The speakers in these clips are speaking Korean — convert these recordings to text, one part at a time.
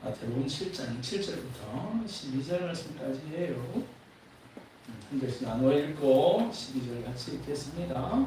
마태복음 7장 7절부터 12절 말씀까지예요. 한 절씩 나누어 읽고 12절 같이 읽겠습니다.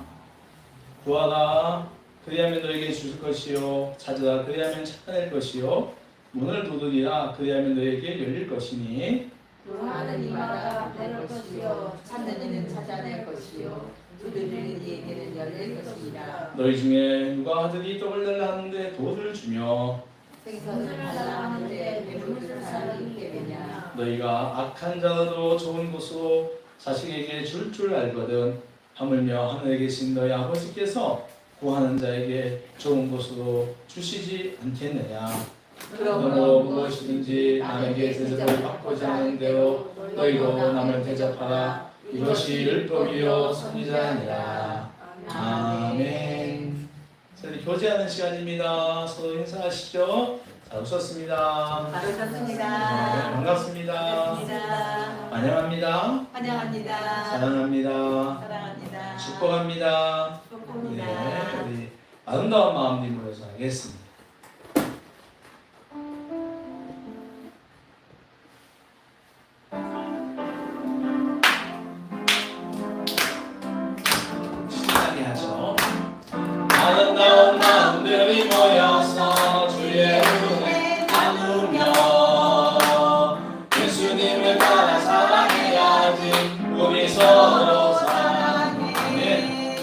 구하라 그리하면 너에게 주실 것이요 찾으라 그리하면 찾아낼 것이요 문을 두드리라 그리하면 너에게 열릴 것이니 구하는 이마다 내놓을 것이요 찾는 이는 찾아낼 것이요 두드리는 이에게는 열릴 것이라. 너희 중에 누가 아들이 떡을 달라 하는데 돌을 주며 생선을 달라 하는데 배불른 사람이 있겠느냐. 너희가 악한 자라도 좋은 곳으로 자식에게 줄 알거든 하물며 하늘에 계신 너희 아버지께서 구하는 자에게 좋은 곳으로 주시지 않겠느냐. 그러므로 무엇이든지 남에게 대접을 받고자 하는 대로 너희도 남을 대접하라. 이것이 율법이요 선지자니라. 아멘. 저희 교제하는 시간입니다. 서로 인사하시죠. 잘 오셨습니다. 반갑습니다. 네, 반갑습니다. 반갑습니다. 환영합니다. 환영합니다. 사랑합니다. 사랑합니다. 축복합니다. 축복합니다. 네, 우리 아름다운 마음님으로 하겠습니다. 신나게 하죠. 아름다운 마음들이 모여서 주의 은혜 나누며 예수님을 따라 사랑해야지. 우리 서로 사랑해.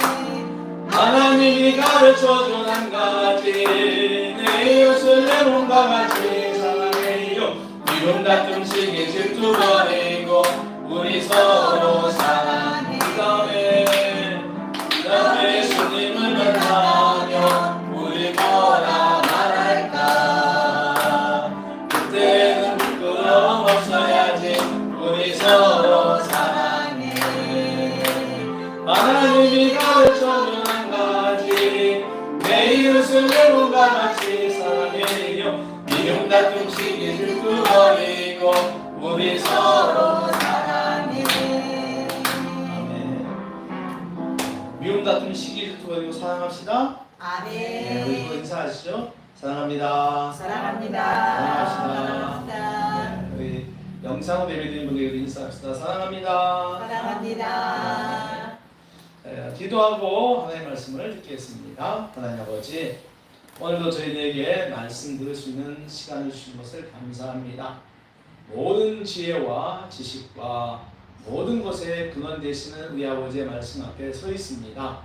하나님이 가르쳐준 한 가지 내 이웃을 내 몸과 같이 사랑해요. 미움 다툼 시기 질투 버리고 우리 서로 사랑해. 그 다음에 예수님을 만나면 우리 뭐라 말할까. 그때는 부끄러움 없어야지. 우리 서로 사랑해. 하나님이 가르쳐준 한 가지 내 이웃을 내 몸과 같이 사랑해요. 미움 다툼 시기 질투 버리고 우리 서로 사랑해. 아멘. 미움 다툼 시기 질투 버리고 사랑합시다. 네, 우리 아멘. 인사하시죠. 사랑합니다. 사랑합니다. 사랑합시다. 네, 우리 영상으로 예배드리는 분들에게 인사합시다. 사랑합니다. 사랑합니다. 네, 기도하고 하나님의 말씀을 듣겠습니다. 하나님 아버지, 오늘도 저희에게 말씀 들을 수 있는 시간을 주신 것을 감사합니다. 모든 지혜와 지식과 모든 것에 근원 되시는 우리 아버지의 말씀 앞에 서 있습니다.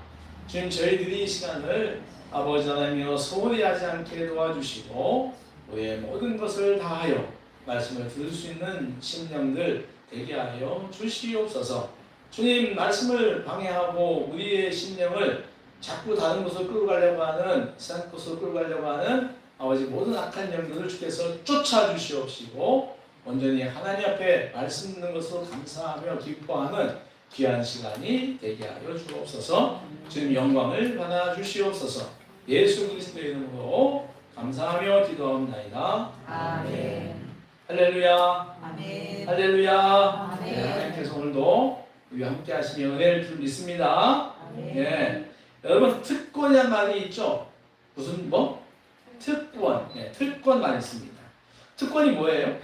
주님, 저희들이 이 시간을 아버지 하나님이여 소홀히 하지 않게 도와주시고 우리의 모든 것을 다하여 말씀을 들을 수 있는 심령들 되게 하여 주시옵소서. 주님, 말씀을 방해하고 우리의 심령을 자꾸 다른 곳으로 끌고 가려고 하는, 세상 곳으로 끌고 가려고 하는 아버지 모든 악한 영들을 주께서 쫓아주시옵시고 온전히 하나님 앞에 말씀 듣는 것으로 감사하며 기뻐하는 귀한 시간이 되게 하여 주옵소서. 주님 영광을 받아 주시옵소서. 예수 그리스도의 이름으로 감사하며 기도합니다. 아멘. 할렐루야. 아멘. 할렐루야. 아멘. 네, 하나님께서 오늘도 우리와 함께 하시며 은혜를 줄 믿습니다. 아멘. 네. 여러분, 특권이란 말이 있죠? 무슨 뭐? 특권. 네, 특권 많이 씁니다. 특권이 뭐예요?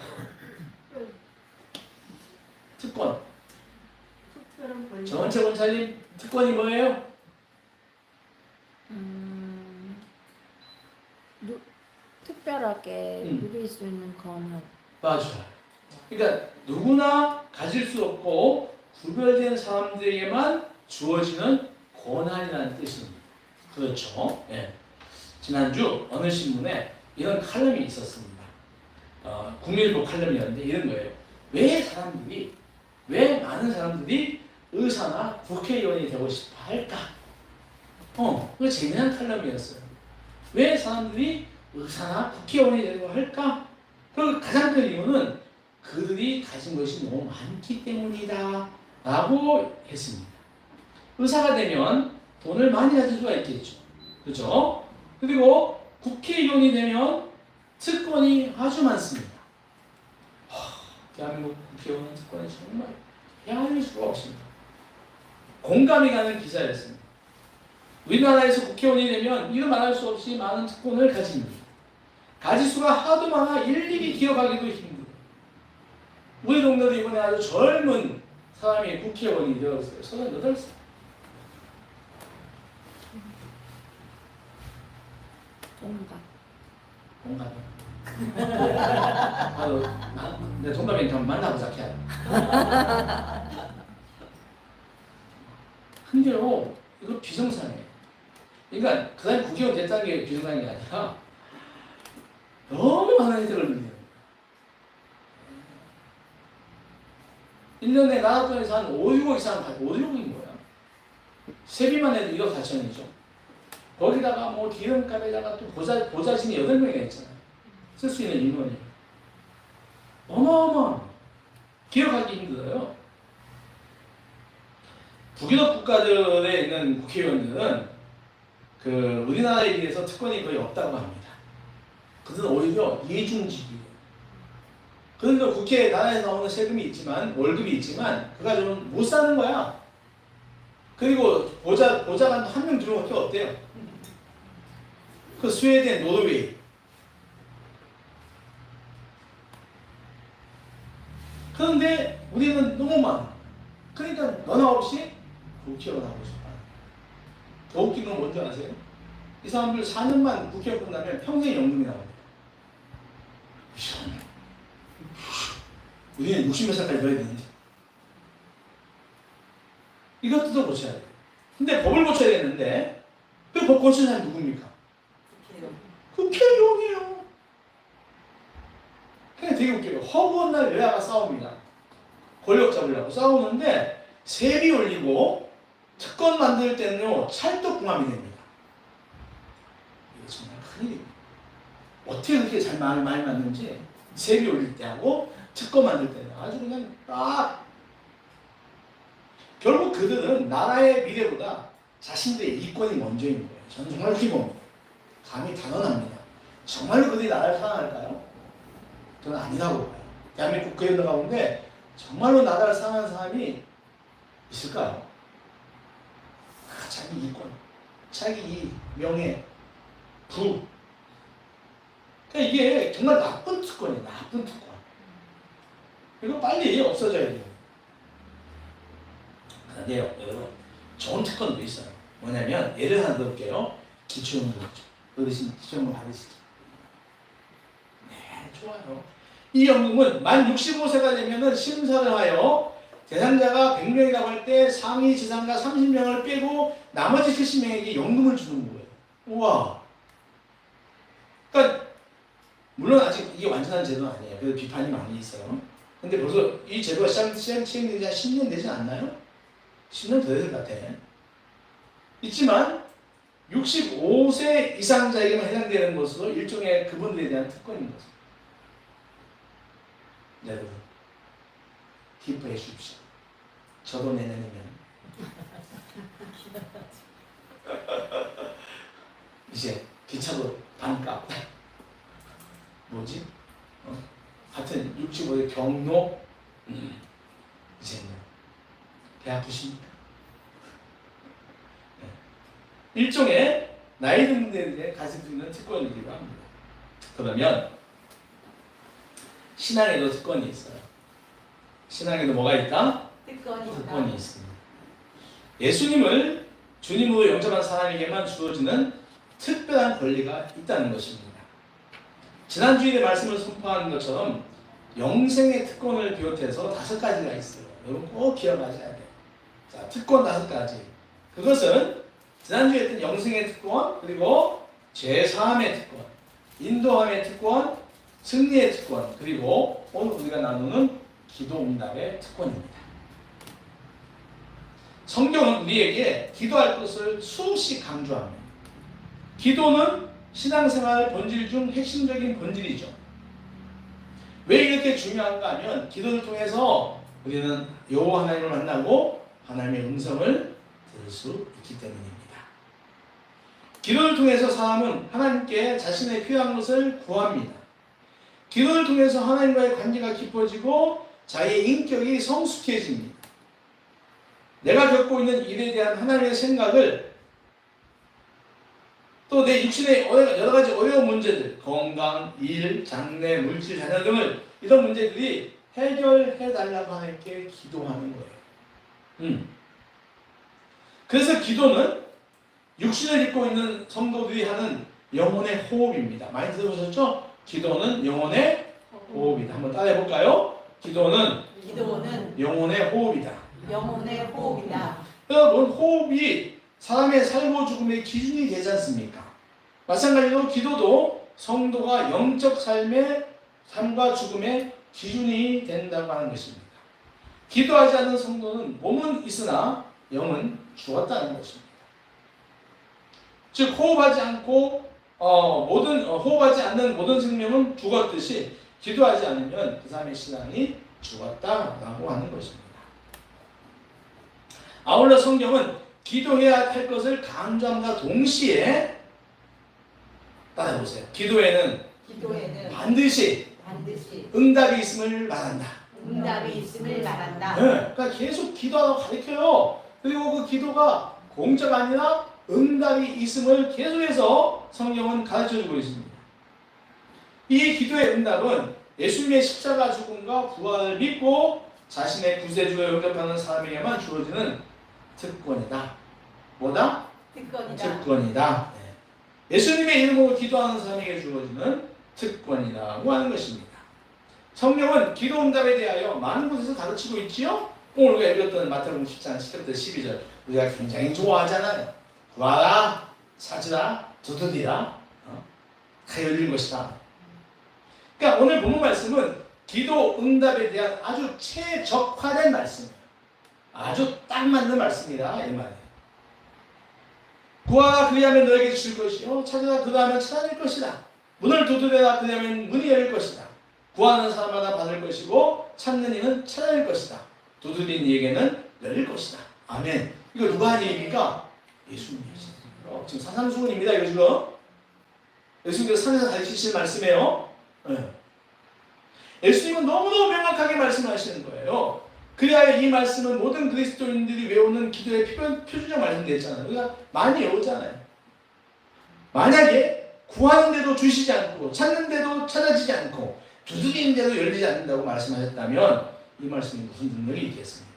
특권. 정원채 원사님, 특권이 뭐예요? 특별하게 누릴 수 있는 권한. 맞아요. 그러니까 누구나 가질 수 없고 구별된 사람들에게만 주어지는 권한이라는 뜻입니다. 그렇죠? 예. 지난주 어느 신문에 이런 칼럼이 있었습니다. 국민일보 칼럼이었는데 이런 거예요. 왜 많은 사람들이 의사나 국회의원이 되고 싶어 할까? 그 재미난 칼럼이었어요. 왜 사람들이 의사나 국회의원이 되고 할까? 그 가장 큰 이유는 그들이 가진 것이 너무 많기 때문이다 라고 했습니다. 의사가 되면 돈을 많이 가질 수가 있겠죠. 그렇죠? 그리고 국회의원이 되면 특권이 아주 많습니다. 대한민국 국회의원은 특권이 정말 헤아릴 수가 없습니다. 공감이 가는 기사였습니다. 우리나라에서 국회의원이 되면 이루 말할 수 없이 많은 특권을 가집니다. 가지수가 하도 많아 일일이 기억하기도 힘들어. 우리 동네도 이번에 아주 젊은 사람이 국회의원이 되었어요. 38살. 동갑. 동갑. 내 동갑이니까 만나보자, 걔. 근데요, 이거 비정상이에요. 그러니까 그 사람이 국회의원 됐다는 게 비정상인 게 아니라 너무 많은 혜택을 누려요. 1년에 나라권에서 한 5, 6억 이상 받고 5, 6억인 거야. 세비만 해도 1억 4천이죠. 거기다가 뭐 기름값에다가 또 보좌진이 8명이나 있잖아요. 쓸 수 있는 인원이. 어마어마. 기억하기 힘들어요. 북유럽 국가들에 있는 국회의원들은 그 우리나라에 비해서 특권이 거의 없다고 합니다. 그들은 오히려 예중직이에요. 그런데 국회 나라에서 나오는 세금이 있지만 월급이 있지만 그 가지고는 못 사는 거야. 그리고 보좌관도 한 명 들어오는 게 어때요? 그 스웨덴, 노르웨이. 그런데 우리는 너무 많아. 그러니까 너나 없이 국회의원 하고 싶어. 더 웃긴 건 뭔지 아세요? 이 사람들 4년만 국회의원 끝나면 평생 연금이 나옵니다. 우리는 60몇 살까지 넣어야 되는데. 이것도 더 고쳐야 돼요. 근데 법을 고쳐야 되는데 그 법 고치는 사람이 누굽니까? 국회의원이에요. 그냥 되게 웃겨요. 허구한 날 여야가 싸웁니다. 권력 잡으려고 싸우는데 세비 올리고 특권 만들 때는요 찰떡궁합이 됩니다. 이거 정말 큰일입니다. 어떻게 그렇게 잘 많이 맞는지 세비 올릴 때 하고 특권 만들 때는 아주 그냥 딱. 결국 그들은 나라의 미래보다 자신들의 이권이 먼저인 거예요. 저는 정말 그렇게 봅니다. 감이 단언합니다. 정말로 그들이 나라를 사랑할까요? 저는 아니라고 봐요. 대한민국 국회의원 가운데 정말로 나라를 사랑하는 사람이 있을까요? 자기 이권, 자기 이 명예, 부. 그러니까 이게 정말 나쁜 특권이에요. 나쁜 특권. 이거 빨리 없어져야 돼요. 그런데요, 여러분, 좋은 특권도 있어요. 뭐냐면 예를 하나 들어볼게요. 기초연금. 어르신 기초연금 받으시죠? 네, 좋아요. 이 연금은 만 65세가 되면은 심사를 하여 대상자가 100명이라고 할 때 상위 지상가 30명을 빼고 나머지 70명에게 연금을 주는 거예요. 우와. 그러니까 물론 아직 이게 완전한 제도는 아니에요. 그래서 비판이 많이 있어요. 근데 벌써 이 제도가 시행된 지 한 10년 되지 않나요? 10년 더 될 것 같아. 있지만 65세 이상자에게만 해당되는 것으로 일종의 그분들에 대한 특권인 거죠. 여러분, 기뻐해 주십시오. 저도 내년이면 이제 기차도 반값. 뭐지? 하여튼 65세 경로 이제 배 아프십니까? 일종의 나이 든 분들에게 가질 수 있는 특권이기도 합니다. 그러면 신앙에도 특권이 있어요. 신앙에도 뭐가 있다? 특권이 있습니다. 예수님을 주님으로 영접한 사람에게만 주어지는 특별한 권리가 있다는 것입니다. 지난 주일에 말씀을 선포한 것처럼 영생의 특권을 비롯해서 5가지가 있어요. 여러분 꼭 기억하셔야 돼요. 자, 특권 5가지. 그것은 지난주에 했던 영생의 특권, 그리고 죄사함의 특권, 인도함의 특권, 승리의 특권, 그리고 오늘 우리가 나누는 기도응답의 특권입니다. 성경은 우리에게 기도할 것을 수없이 강조합니다. 기도는 신앙생활 본질 중 핵심적인 본질이죠. 왜 이렇게 중요한가 하면 기도를 통해서 우리는 여호와 하나님을 만나고 하나님의 음성을 들을 수 있기 때문입니다. 기도를 통해서 사람은 하나님께 자신의 필요한 것을 구합니다. 기도를 통해서 하나님과의 관계가 깊어지고 자기의 인격이 성숙해집니다. 내가 겪고 있는 일에 대한 하나님의 생각을 또 내 육신의 여러 가지 어려운 문제들, 건강, 일, 장래, 물질, 자녀 등을 이런 문제들이 해결해 달라고 하나님께 기도하는 거예요. 그래서 기도는 육신을 입고 있는 성도들이 하는 영혼의 호흡입니다. 많이 들어보셨죠? 기도는 영혼의 호흡이다. 한번 따라해 볼까요? 기도는 영혼의 호흡이다. 영혼의 호흡이다. 여러분, 호흡이 사람의 살고 죽음의 기준이 되지 않습니까? 마찬가지로 기도도 성도가 영적 삶의 삶과 죽음의 기준이 된다고 하는 것입니다. 기도하지 않는 성도는 몸은 있으나 영은 죽었다는 것입니다. 즉 호흡하지 않는 모든 생명은 죽었듯이 기도하지 않으면 그 사람의 신앙이 죽었다라고 하는 것입니다. 아울러 성경은 기도해야 할 것을 강조함과 동시에 따라해보세요. 기도에는 반드시 응답이 있음을 말한다. 응답이 말한다. 네, 그러니까 계속 기도하라고 가르쳐요. 그리고 그 기도가 공짜가 아니라 응답이 있음을 계속해서 성경은 가르쳐주고 있습니다. 이 기도의 응답은 예수님의 십자가 죽음과 부활을 믿고 자신의 구세주에 영접하는 사람에게만 주어지는 특권이다. 뭐다? 특권이다. 네. 예수님의 이름으로 기도하는 사람에게 주어지는 특권이라고 하는 것입니다. 성경은 기도 응답에 대하여 많은 곳에서 가르치고 있지요. 오늘 우리가 읽었던 마태복음 14장 10절부터 12절 우리가 굉장히 좋아하잖아요. 구하라, 찾으라, 두드리라, 다 열릴 것이다. 그러니까 오늘 본문 말씀은 기도 응답에 대한 아주 최적화된 말씀이에요. 아주 딱 맞는 말씀이다 이 말이에요. 구하라 그리하면 너에게 주실 것이요 찾으라 그리하면 찾아낼 것이다. 문을 두드려라 그리하면 문이 열릴 것이다. 구하는 사람마다 받을 것이고 찾는 이는 찾아낼 것이다. 두드린 이에게는 열릴 것이다. 아멘. 이거 누가 한 얘기입니까? 예수님이시죠. 지금 사상수훈입니다. 이거 지금 예수님께서 산에서 가르치신 말씀이에요. 네. 예수님은 너무너무 명확하게 말씀하시는 거예요. 그래야 이 말씀은 모든 그리스도인들이 외우는 기도의 표준적 말씀이 됐잖아요. 우리가 많이 외우잖아요. 만약에 구하는데도 주시지 않고 찾는데도 찾아지지 않고 두드리는데도 열리지 않는다고 말씀하셨다면 이 말씀이 무슨 능력이 있겠습니까?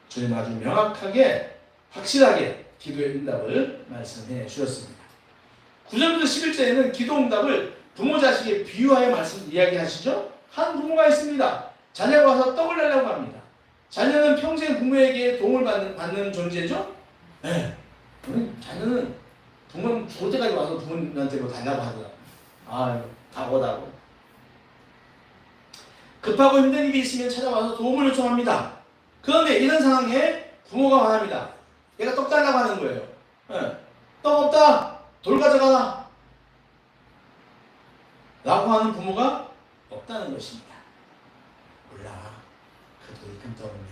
주님 아주 명확하게 확실하게 기도의 응답을 말씀해 주셨습니다. 9절부터 11절에는 기도 응답을 부모 자식에 비유하여 이야기하시죠. 한 부모가 있습니다. 자녀가 와서 떡을 달라고 합니다. 자녀는 평생 부모에게 도움을 받는 존재죠. 네. 자녀는 부모는 죽을 때까지 와서 부모님한테 뭐 달라고 하더라고요. 아, 다고다고. 급하고 힘든 일이 있으면 찾아와서 도움을 요청합니다. 그런데 이런 상황에 부모가 말합니다. 얘가 떡 달라고 하는 거예요. 네. 떡 없다. 돌 가져가라. 라고 하는 부모가 없다는 것입니다. 몰라. 그 돌이 금떡이면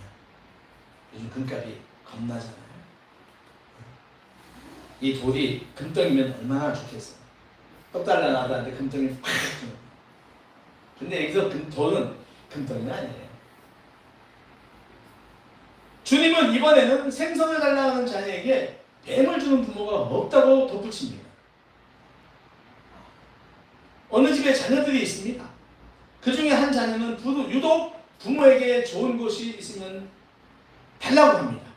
요즘 금값이 겁나잖아요. 이 돌이 금떡이면 얼마나 좋겠어. 떡 달라는 아들한테 금떡이 확 주는. 근데 여기서 돌은 금떡이는 아니에요. 주님은 이번에는 생선을 달라는 자녀에게 뱀을 주는 부모가 없다고 덧붙입니다. 어느 집에 자녀들이 있습니다. 그 중에 한 자녀는 유독 부모에게 좋은 것이 있으면 달라고 합니다.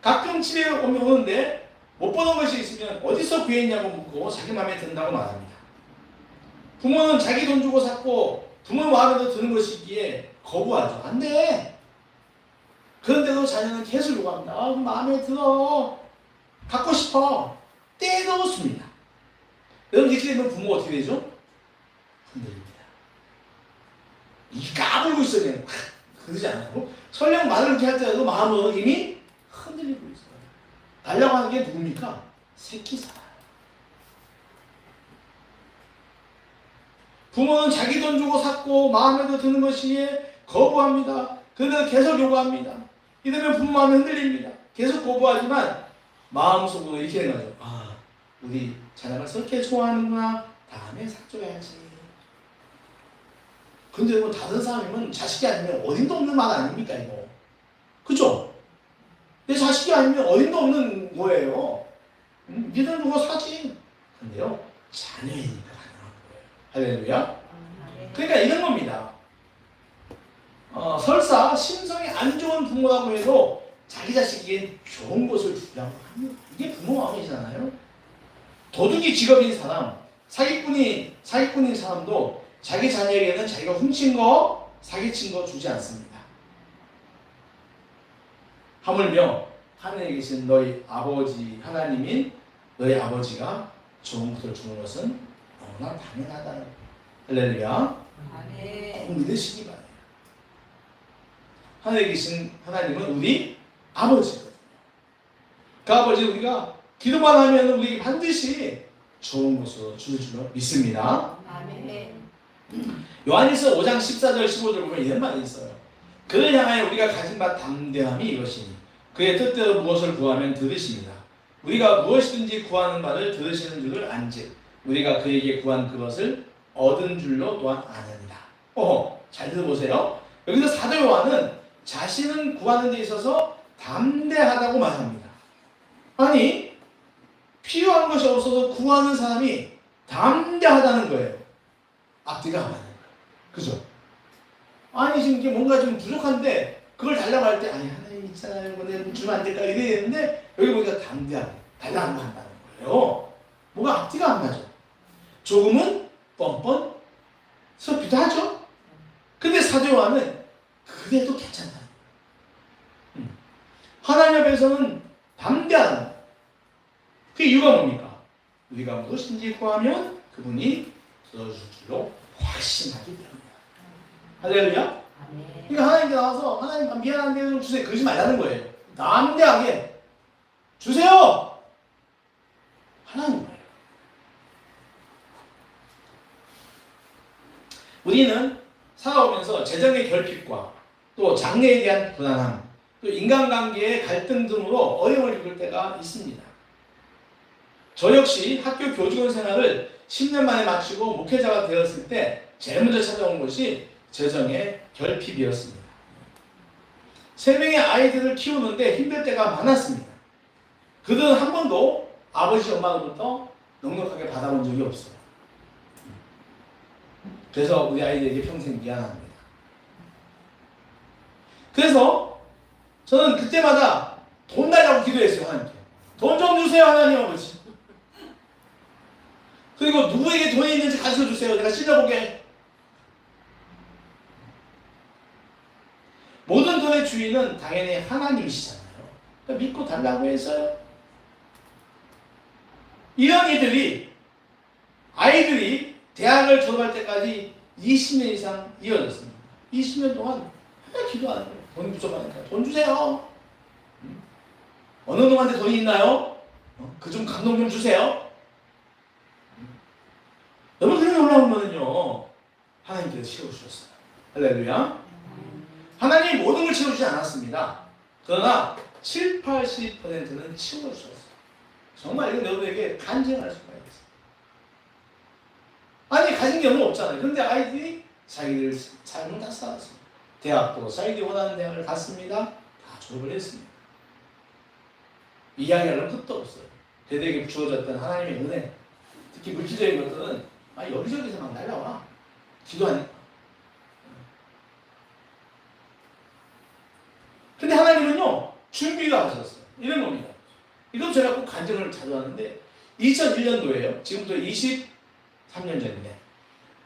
가끔 집에 오는데 못 보던 것이 있으면 어디서 구했냐고 묻고 자기 마음에 든다고 말합니다. 부모는 자기 돈 주고 샀고 부모 마음에도 드는 것이기에 거부하죠. 안 돼. 그런데도 자녀는 계속 요구합니다. 아, 마음에 들어. 갖고 싶어. 떼놓습니다. 여러분 이렇게 되면 부모가 어떻게 되죠? 흔들립니다. 이 까불고 있어야 되는 거야. 그러지 않고 설령 말을 이렇게 할 때라도 마음은 이미 흔들리고 있어요. 달라고 하는 게 누굽니까? 새끼살. 부모는 자기 돈 주고 샀고 마음에도 드는 것이기에 거부합니다. 그런데 계속 요구합니다. 이러면 부모 마음이 흔들립니다. 계속 거부하지만 마음속으로 이렇게 되는 거죠. 아, 우리 자녀가 저렇게 좋아하는구나. 다음에 사줘야지. 근데 뭐 다른 사람이면 자식이 아니면 어림도 없는 말 아닙니까 이거? 그죠? 내 자식이 아니면 어림도 없는 거예요. 니들 누가 사지? 근데요, 자녀이니까 가능한 거예요. 할렐루야. 그러니까 이런 겁니다. 설사 심성이 안 좋은 부모라고 해도 자기 자식에게 좋은 것을 주려고 하면 이게 부모 마음이잖아요. 도둑이 직업인 사람, 사기꾼인 사람도 자기 자녀에게는 자기가 훔친 거, 사기친 거 주지 않습니다. 하물며 하늘에 계신 너희 아버지 하나님인 너희 아버지가 좋은 것을 주는 것은 너무나 당연하다. 할렐루야. 꼭 믿으시기 바랍니다. 하늘에 계신 하나님은 우리 아버지거든요. 그 아버지 우리가 기도만 하면 우리에게 반드시 좋은 것을 주실 줄 믿습니다. 요한일서 5장 14절 15절 보면 이런 말이 있어요. 그를 향하여 우리가 가진 바 담대함이 이것이니 그의 뜻대로 무엇을 구하면 들으십니다. 우리가 무엇이든지 구하는 바를 들으시는 줄을 안즉 우리가 그에게 구한 그것을 얻은 줄로 또한 아느니라. 잘 들어보세요. 여기서 사도 요한은 자신은 구하는 데 있어서 담대하다고 말합니다. 아니, 필요한 것이 없어서 구하는 사람이 담대하다는 거예요. 앞뒤가 안 맞는 거예요. 그죠? 아니, 지금 이게 뭔가 좀 부족한데 그걸 달라고 할 때 아니, 하나님 있잖아요. 이거 내가 주면 안 될까? 이래야 되는데 여기 보니까 담대하고 달라고 한다는 거예요. 뭔가 앞뒤가 안 맞아. 조금은 뻔뻔 섭기도 하죠. 근데 사도 요한은 그래도 괜찮다. 하나님 앞에서는 담대하는 거예요. 그 이유가 뭡니까? 우리가 무엇인지 구하면 그분이 들어줄 줄로 확신하기 때문이야. 할렐루야? 그러니까 하나님께 나와서 하나님 미안한데 좀 주세요. 그러지 말라는 거예요. 담대하게 주세요. 하나님 거예요. 우리는 살아오면서 재정의 결핍과 또 장래에 대한 불안함, 또 인간관계의 갈등 등으로 어려움을 겪을 때가 있습니다. 저 역시 학교 교직원 생활을 10년 만에 마치고 목회자가 되었을 때 제일 먼저 찾아온 것이 재정의 결핍이었습니다. 3명의 아이들을 키우는데 힘들 때가 많았습니다. 그들은 한 번도 아버지 엄마로부터 넉넉하게 받아본 적이 없어요. 그래서 우리 아이들에게 평생 미안합니다. 그래서 저는 그때마다 돈 달라고 기도했어요. 하나님께. 돈 좀 주세요 하나님 아버지. 그리고 누구에게 돈이 있는지 가르쳐 주세요. 내가 찔러보게. 모든 돈의 주인은 당연히 하나님이시잖아요. 그러니까 믿고 달라고 했어요. 이런 아이들이 대학을 졸업할 때까지 20년 이상 이어졌습니다. 20년 동안 맨날 기도하는 거예요. 돈 부족하니까 돈 주세요. 어느 놈한테 돈이 있나요? 그 좀 감동 좀 주세요. 여러분 그렇게 올라오면요 하나님께서 채워주셨어요. 할렐루야. 하나님이 모든 걸 채워주지 않았습니다. 그러나 7, 80%는 채워주셨어요. 정말 이건 여러분에게 간증할 수가 있어요. 아니 가진 게 너무 없잖아요. 그런데 아이들이 자기들 삶을 다 살았습니다. 대학도 자기들이 원하는 대학을 갔습니다. 다 졸업을 했습니다. 이야기하려면 끝도 없어요. 그들에게 주어졌던 하나님의 은혜, 특히 물질적인 것들은 여기저기서 막 날라와. 기도하니까. 근데 하나님은요 준비가 하셨어요. 이런 겁니다. 이건 제가 꼭 간증을 자주 하는데 2001년도에요. 지금부터 23년 전인데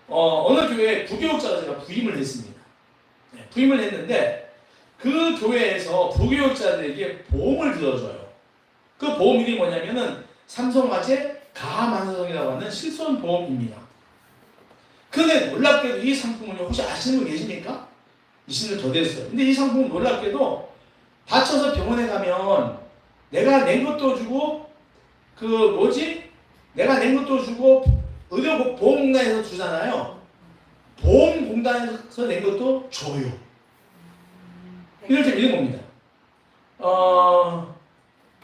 어느 교회에 부교육자가 제가 부임을 했습니다. 부임을 했는데 그 교회에서 부교육자들에게 보험을 들어줘요. 그 보험 이름이 뭐냐면은 삼성화재 가만성이라고 하는 실손보험입니다. 그런데 놀랍게도 이 상품을 혹시 아시는 분 계십니까? 20년 더 됐어요. 근데 이 상품은 놀랍게도 다쳐서 병원에 가면 내가 낸 것도 주고 내가 낸 것도 주고 의료보험공단에서 주잖아요. 보험공단에서 낸 것도 줘요. 이럴 때 이런 겁니다.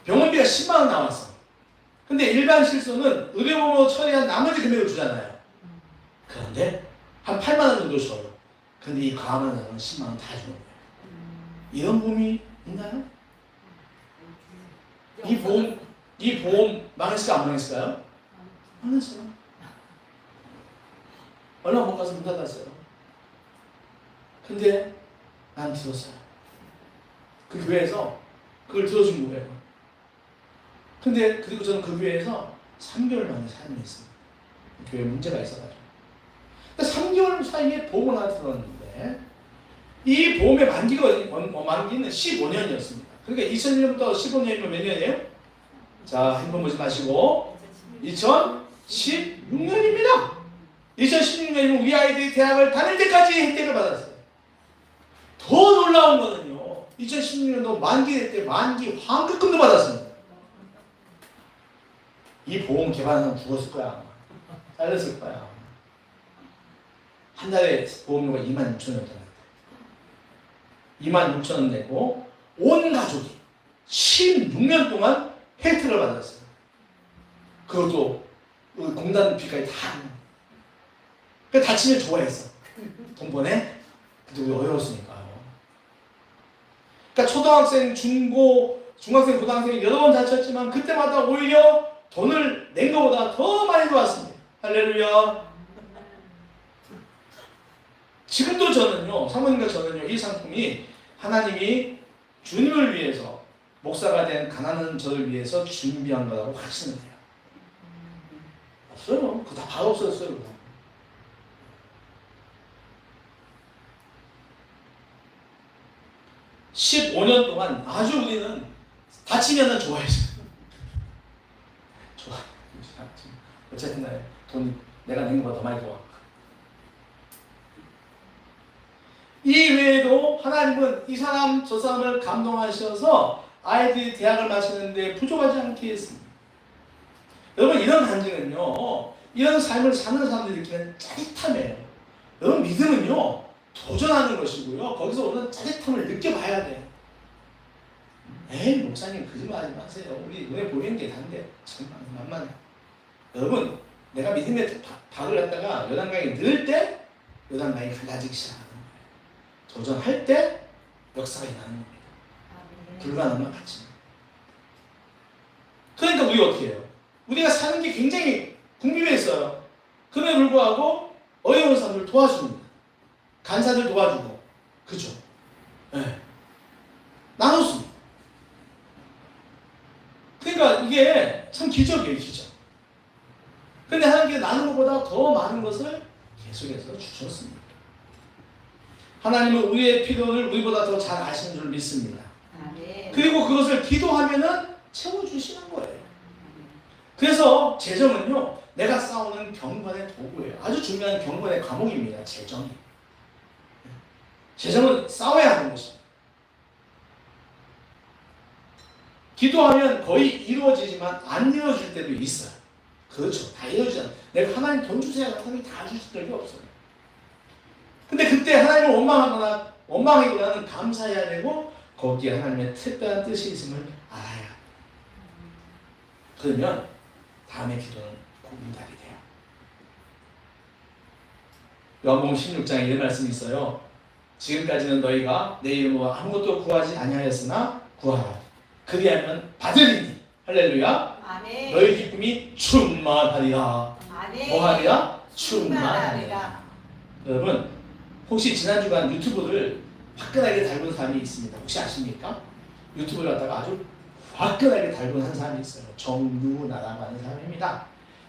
병원비가 10만 원 나왔어. 근데 일반 실손은 의료보험으로 처리한 나머지 금액을 주잖아요. 그런데 한 8만 원 정도 줘요. 근데 이 과감한 사람은 10만 원 다 주는 거예요. 이런 보험이 있나요? 이 보험 이 보험 망했을까 안 망했을까요? 망했어요. 얼마 못 가서 문 닫았어요. 근데 난 들었어요. 그 교회에서 그걸 들어준 거예요. 근데 그리고 저는 그 교회에서 3개월 만에 사임을 했습니다. 교회에 문제가 있어가지고. 근데 3개월 사이에 보험을 하나 들었는데 이 보험의 만기는 15년이었습니다. 그러니까 2001년부터 15년이면 몇 년이에요? 자, 핸드폰 보지 마시고 2016년입니다. 2016년이면 우리 아이들이 대학을 다닐 때까지 혜택을 받았어요. 더 놀라운 거는요. 2016년도 만기 될 때 만기 환급금도 받았습니다. 이 보험 개발하는 사람 죽었을 거야. 잘렸을 거야. 한 달에 보험료가 26,000원 들어갔대. 26,000원 내고 온 가족이 16년 동안 혜택을 받았어요. 그것도 공단비까지 다. 그러니까 다치면 좋아했어. 돈 보내? 근데 우리 어려웠으니까요. 그러니까 초등학생, 중학생, 고등학생이 여러 번 다쳤지만 그때마다 오히려 돈을 낸 것보다 더 많이 들어왔습니다. 할렐루야. 지금도 저는요, 사모님과 저는요, 이 상품이 하나님이 주님을 위해서 목사가 된 가난한 저를 위해서 준비한 거라고 하시는 거예요. 없어요. 그거 다 바로 없어졌어요. 그거. (15년) 동안 아주 우리는 다치면은 좋아해서 좋아. 어쨌든 간에 돈 내가 낸 것보다 더 많이 좋아. 이 외에도 하나님은 이 사람 저 사람을 감동하셔서 아이들이 대학을 마치는데 부족하지 않게 했습니다. 여러분 이런 간증은요, 이런 삶을 사는 사람들이 느끼는 짜릿함이에요. 여러분 믿음은요 도전하는 것이고요, 거기서 오는 짜릿함을 느껴봐야 돼요. 에이 목사님 거짓말하지 마세요. 우리 눈에 보이는 게 단데 정말 만만해. 여러분 내가 믿음의 박을 갖다가 요단강에 넣을 때 요단강이 갈라지기 시작하는 거예요. 도전할 때 역사가 일어나는 겁니다. 불가능한 가치. 그러니까 우리 어떻게 해요? 우리가 사는 게 굉장히 궁핍했어요. 그럼에 불구하고 어려운 사람들 도와줍니다. 간사들 도와주고, 그죠? 네. 나눴습니다. 그러니까 이게 참 기적이에요, 기적. 근데 하나님께 나누는 것보다 더 많은 것을 계속해서 주셨습니다. 하나님은 우리의 필요를 우리보다 더 잘 아시는 줄 믿습니다. 그리고 그것을 기도하면은 채워주시는 거예요. 그래서 재정은요, 내가 싸우는 경건의 도구예요. 아주 중요한 경건의 과목입니다. 재정이. 재정은 싸워야 하는 것입니다. 기도하면 거의 이루어지지만 안 이루어질 때도 있어요. 그렇죠. 다 이루어지잖아요. 내가 하나님 돈 주세요. 하나님이 다 주실 적이 없어요. 근데 그때 하나님을 원망하기보다는 감사해야 되고 거기에 하나님의 특별한 뜻이 있음을 알아야 해요. 그러면 다음에 기도는 꼭 응답이 돼요. 요한복음 16장에 이런 말씀이 있어요. 지금까지는 너희가 내 이름으로 아무것도 구하지 아니하였으나 구하라. 그리하면 받으리니. 할렐루야. 아멘. 너희 기쁨이 충만하리라. 아멘. 뭐하리라? 충만하리라. 여러분 혹시 지난주간 유튜브를 화끈하게 달군 사람이 있습니다. 혹시 아십니까? 유튜브를 갖다가 아주 화끈하게 달군 한 사람이 있어요. 정유나라고 하는 사람입니다.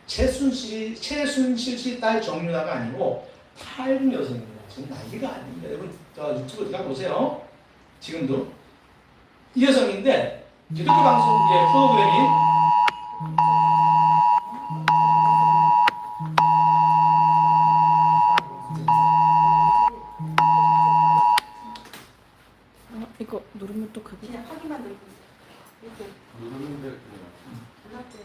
최순실 씨 딸 정유나가 아니고 탈북 여성입니다. 지금 나이가 아닙니다. 여러분 저 유튜브 들어가 보세요. 지금도 이 여성인데 기독교 방송국의 프로그램이 이거 누르면 또 그거. 그냥 확인만 누르고 이렇게 누르는데 연락돼요.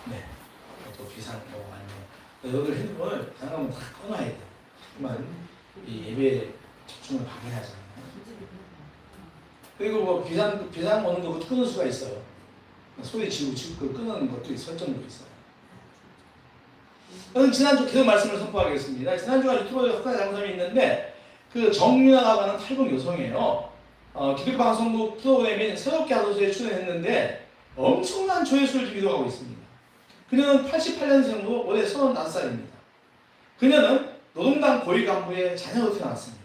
네, 또 비싼 경우가 아니에요. 여기 핸드폰을 잠깐만 다 꺼놔야 돼요. 그만 이 예배에 집중을 방해하잖아요. 그리고 뭐 비상 오는 거 끄는 수가 있어요. 소리 지우고 끄는 것도 설정도 있어요. 저는 지난주 계속 말씀을 선포하겠습니다. 지난주가 유튜브에 석가의 장점이 있는데 그 정유나라고 하는 탈북 여성이에요. 기독교 방송국 프로그램인 새롭게 하소서에 출연했는데 엄청난 조회수를 기록하고 있습니다. 그녀는 88년생으로 올해 35살입니다. 그녀는 노동당 고위 간부의 자녀로 태어났습니다.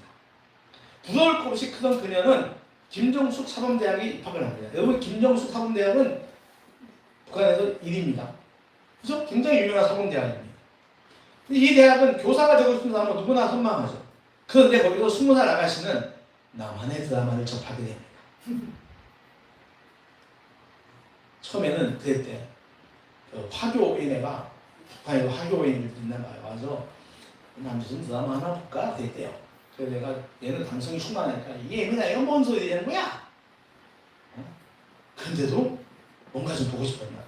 부러울 것 없이 크던 그녀는 김정숙 사범대학에 입학을 합니다. 여러분, 김정숙 사범대학은 북한에서 1위입니다. 그래서 굉장히 유명한 사범대학입니다. 이 대학은 교사가 되고 싶은 사람은 누구나 선망하죠. 그런데 거기서 20살 아가씨는 나만의 드라마를 접하게 됩니다. 처음에는 그랬대요. 화교인애가 북한에 화교인을 듣나 봐요. 와서 나 무슨 드라마 하나 볼까? 그랬대요. 그래서 내가 얘는 감성이 충만하니까 이게 예민아 이거 뭔 소리 되는 거야? 근데도 뭔가 좀 보고 싶었나.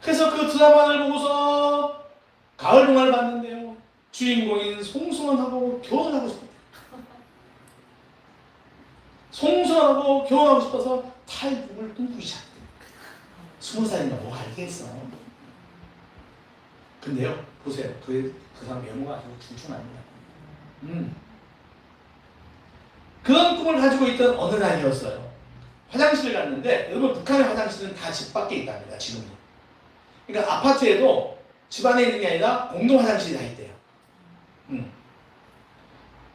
그래서 그 드라마를 보고서 가을 동화를 봤는데요. 주인공인 송승헌하고 결혼하고 싶었대요. 송승헌하고 결혼하고 싶어서 탈북을 꿈꾸기 시작해요. 20살이면 뭐 알겠어. 근데요, 보세요. 그 사람 외모가 아주 출중합니다. 그런 꿈을 가지고 있던 어느 날이었어요. 화장실을 갔는데, 여러분, 북한의 화장실은 다 집 밖에 있답니다, 지금도. 그러니까 아파트에도 집 안에 있는 게 아니라 공동 화장실이 다 있대요.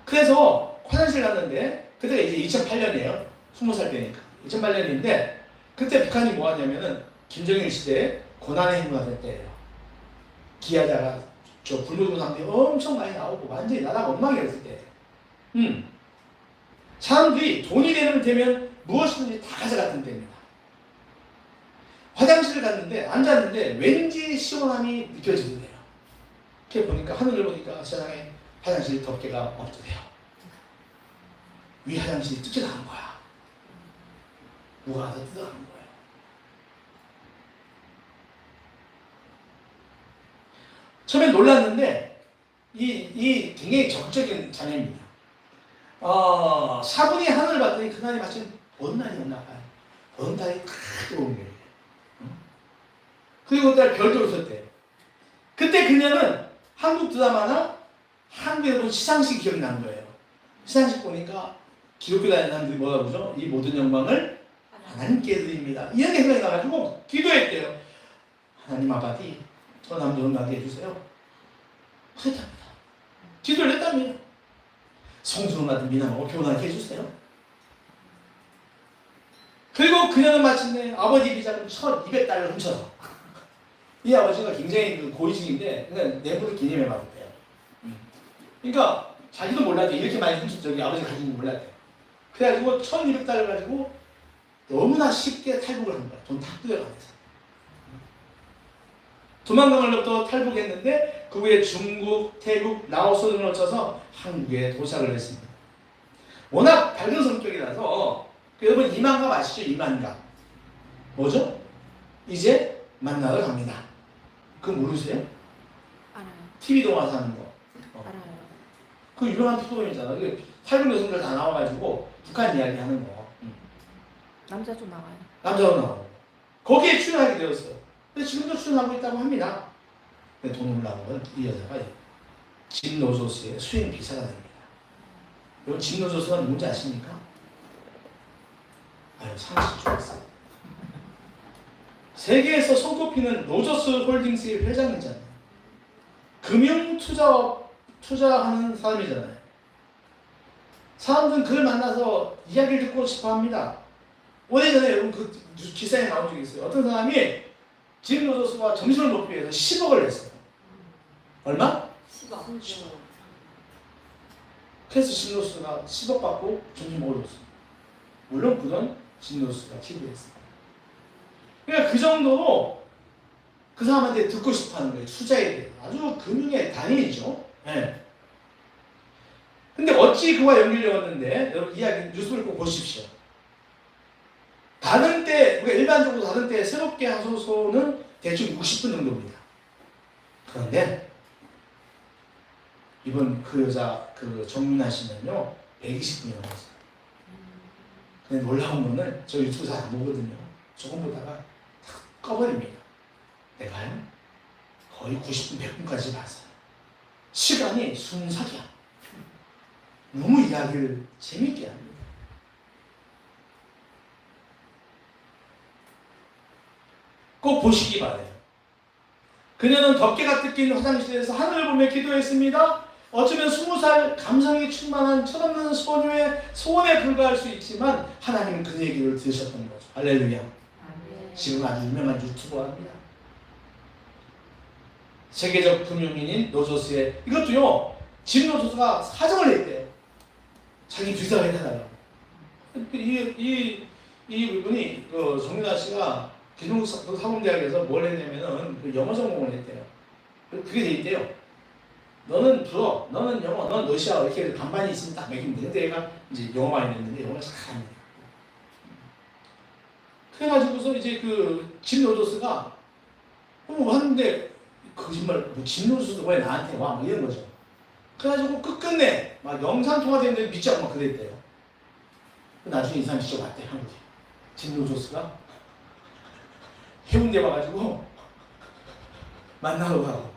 그래서 화장실 갔는데, 그때가 이제 2008년이에요. 20살 때니까. 2008년인데, 그때 북한이 뭐 하냐면은, 김정일 시대에 고난의 행군을 할 때예요. 기아자가 저 불모종 상들이 엄청 많이 나오고 완전히 나라가 엉망이었을 때. 사람들이 돈이 되면 무엇이든지 다 가져갔던 때입니다. 화장실을 갔는데 앉았는데 왠지 시원함이 느껴지더래요. 이렇게 보니까 하늘을 보니까 세상에 화장실 덮개가 없더래요. 위 화장실이 뜯겨나간 거야. 누가 와서 뜯어간 거예요. 처음에 놀랐는데 이 굉장히 적극적인 장면입니다. 사분이 하늘을 봤더니 그날이 마침 본날이었나 봐요. 본달이 탁 들어온 거예요. 그리고 그날 별도 있었대요. 그때 그녀는 한국 드라마나 한국에 본 시상식 기억이 난 거예요. 시상식 보니까 기독교 다니는 사람들이 뭐라 그러죠? 이 모든 영광을 하나님께 드립니다. 이런 게 생각이 나가지고 기도했대요. 하나님 아버지, 저 남자를 나게 해주세요. 그랬답니다. 기도를 했답니다. 송수는 같은 미남하고 결혼하게 해주세요. 그리고 그녀는 마침내 아버지 비자금 1200달러를 훔쳐서, 이 아버지가 굉장히 고위직인데 그냥 내부를 기념해 봤대요. 그러니까 자기도 몰랐대. 이렇게 많이 훔친 적이 아버지가 가진 줄 몰랐대. 그래가지고 1200달러 가지고 너무나 쉽게 탈북을 한 거야. 돈 탁 뜯어가면서. 도망가려고 탈북했는데 그 후에 중국, 태국, 라오스 등을 거쳐서 한국에 도착을 했습니다. 워낙 밝은 성격이라서, 여러분 이만갑 아시죠? 이만갑. 뭐죠? 이제 만나러 갑니다. 그거 모르세요? 알아요. TV 동화에서 하는 거. 알아요. 그 유명한 프로그램이잖아. 탈북 여성들 다 나와가지고 북한 이야기 하는 거. 남자도 나와요. 남자도 나오고. 거기에 출연하게 되었어요. 근데 지금도 출연하고 있다고 합니다. 근데 더 놀라운 건 이 여자가 진노조스의 수행 비서가 됩니다. 여러분 진노조스가 누군지 아십니까? 아유, 상식 좋았어요. 세계에서 손꼽히는 노조스 홀딩스의 회장이잖아요. 금융 투자하는 사람이잖아요. 사람들은 그를 만나서 이야기를 듣고 싶어 합니다. 오래전에 여러분 그 기사에 나온 적이 있어요. 어떤 사람이 진 노조스와 점심을 먹기 위해서 10억을 냈어요. 얼마? 10억. 그래서 진 노조스가 10억 받고 점심 먹으러 줬어요. 물론 그건 진 노조스가 기부했습니다. 그러니까 그 정도로 그 사람한테 듣고 싶어 하는 거예요. 투자에 대해. 아주 금융의 단인이죠. 네. 근데 어찌 그와 연결되었는데, 여러분 이야기 뉴스를 꼭 보십시오. 다른 때, 우리가 일반적으로 다른 때 새롭게 하소서는 대충 60분 정도입니다. 그런데 이번 그 여자 그 정윤아 씨는요 120분이 넘었어요. 근데 놀라운 거는 저 유튜브 잘 안 보거든요. 조금 보다가 탁 꺼버립니다. 내가요 거의 90분 100분까지 봤어요. 시간이 순삭이야. 너무 이야기를 재밌게 합니다. 꼭 보시기 바래요. 그녀는 덮개가 뜯긴 화장실에서 하늘을 보며 기도했습니다. 어쩌면 20살 감성이 충만한 철없는 소녀의 소원에 불과할 수 있지만 하나님은 그녀의 기도를 들으셨던 거죠. 할렐루야. 지금 아주 유명한 유튜버입니다. 세계적 금융인인 노조스의 이것도요. 집 노조스가 사정을 냈대요. 자기 비자가 해달라고. 이 부분이 정민아 씨가 기능사범대학에서 뭘 했냐면은 그 영어 전공을 했대요. 그게 돼 있대요. 너는 불어, 너는 영어, 너는 러시아어 이렇게 반반이 있으면 딱 매기면 돼. 근데 얘가 이제 영어만 있는데 영어를 잘합니다. 그래가지고서 이제 그 진로도스가 하는데 거짓말, 뭐 진로도스도 왜 나한테 와? 뭐 이런 거죠. 그래가지고 끝끝내 막 영상 통화되는데 믿지 않고 막 그랬대요. 나중에 이 사람이 직접 왔대 한국에. 진로도스가 해운대 와가지고 만나러 가고.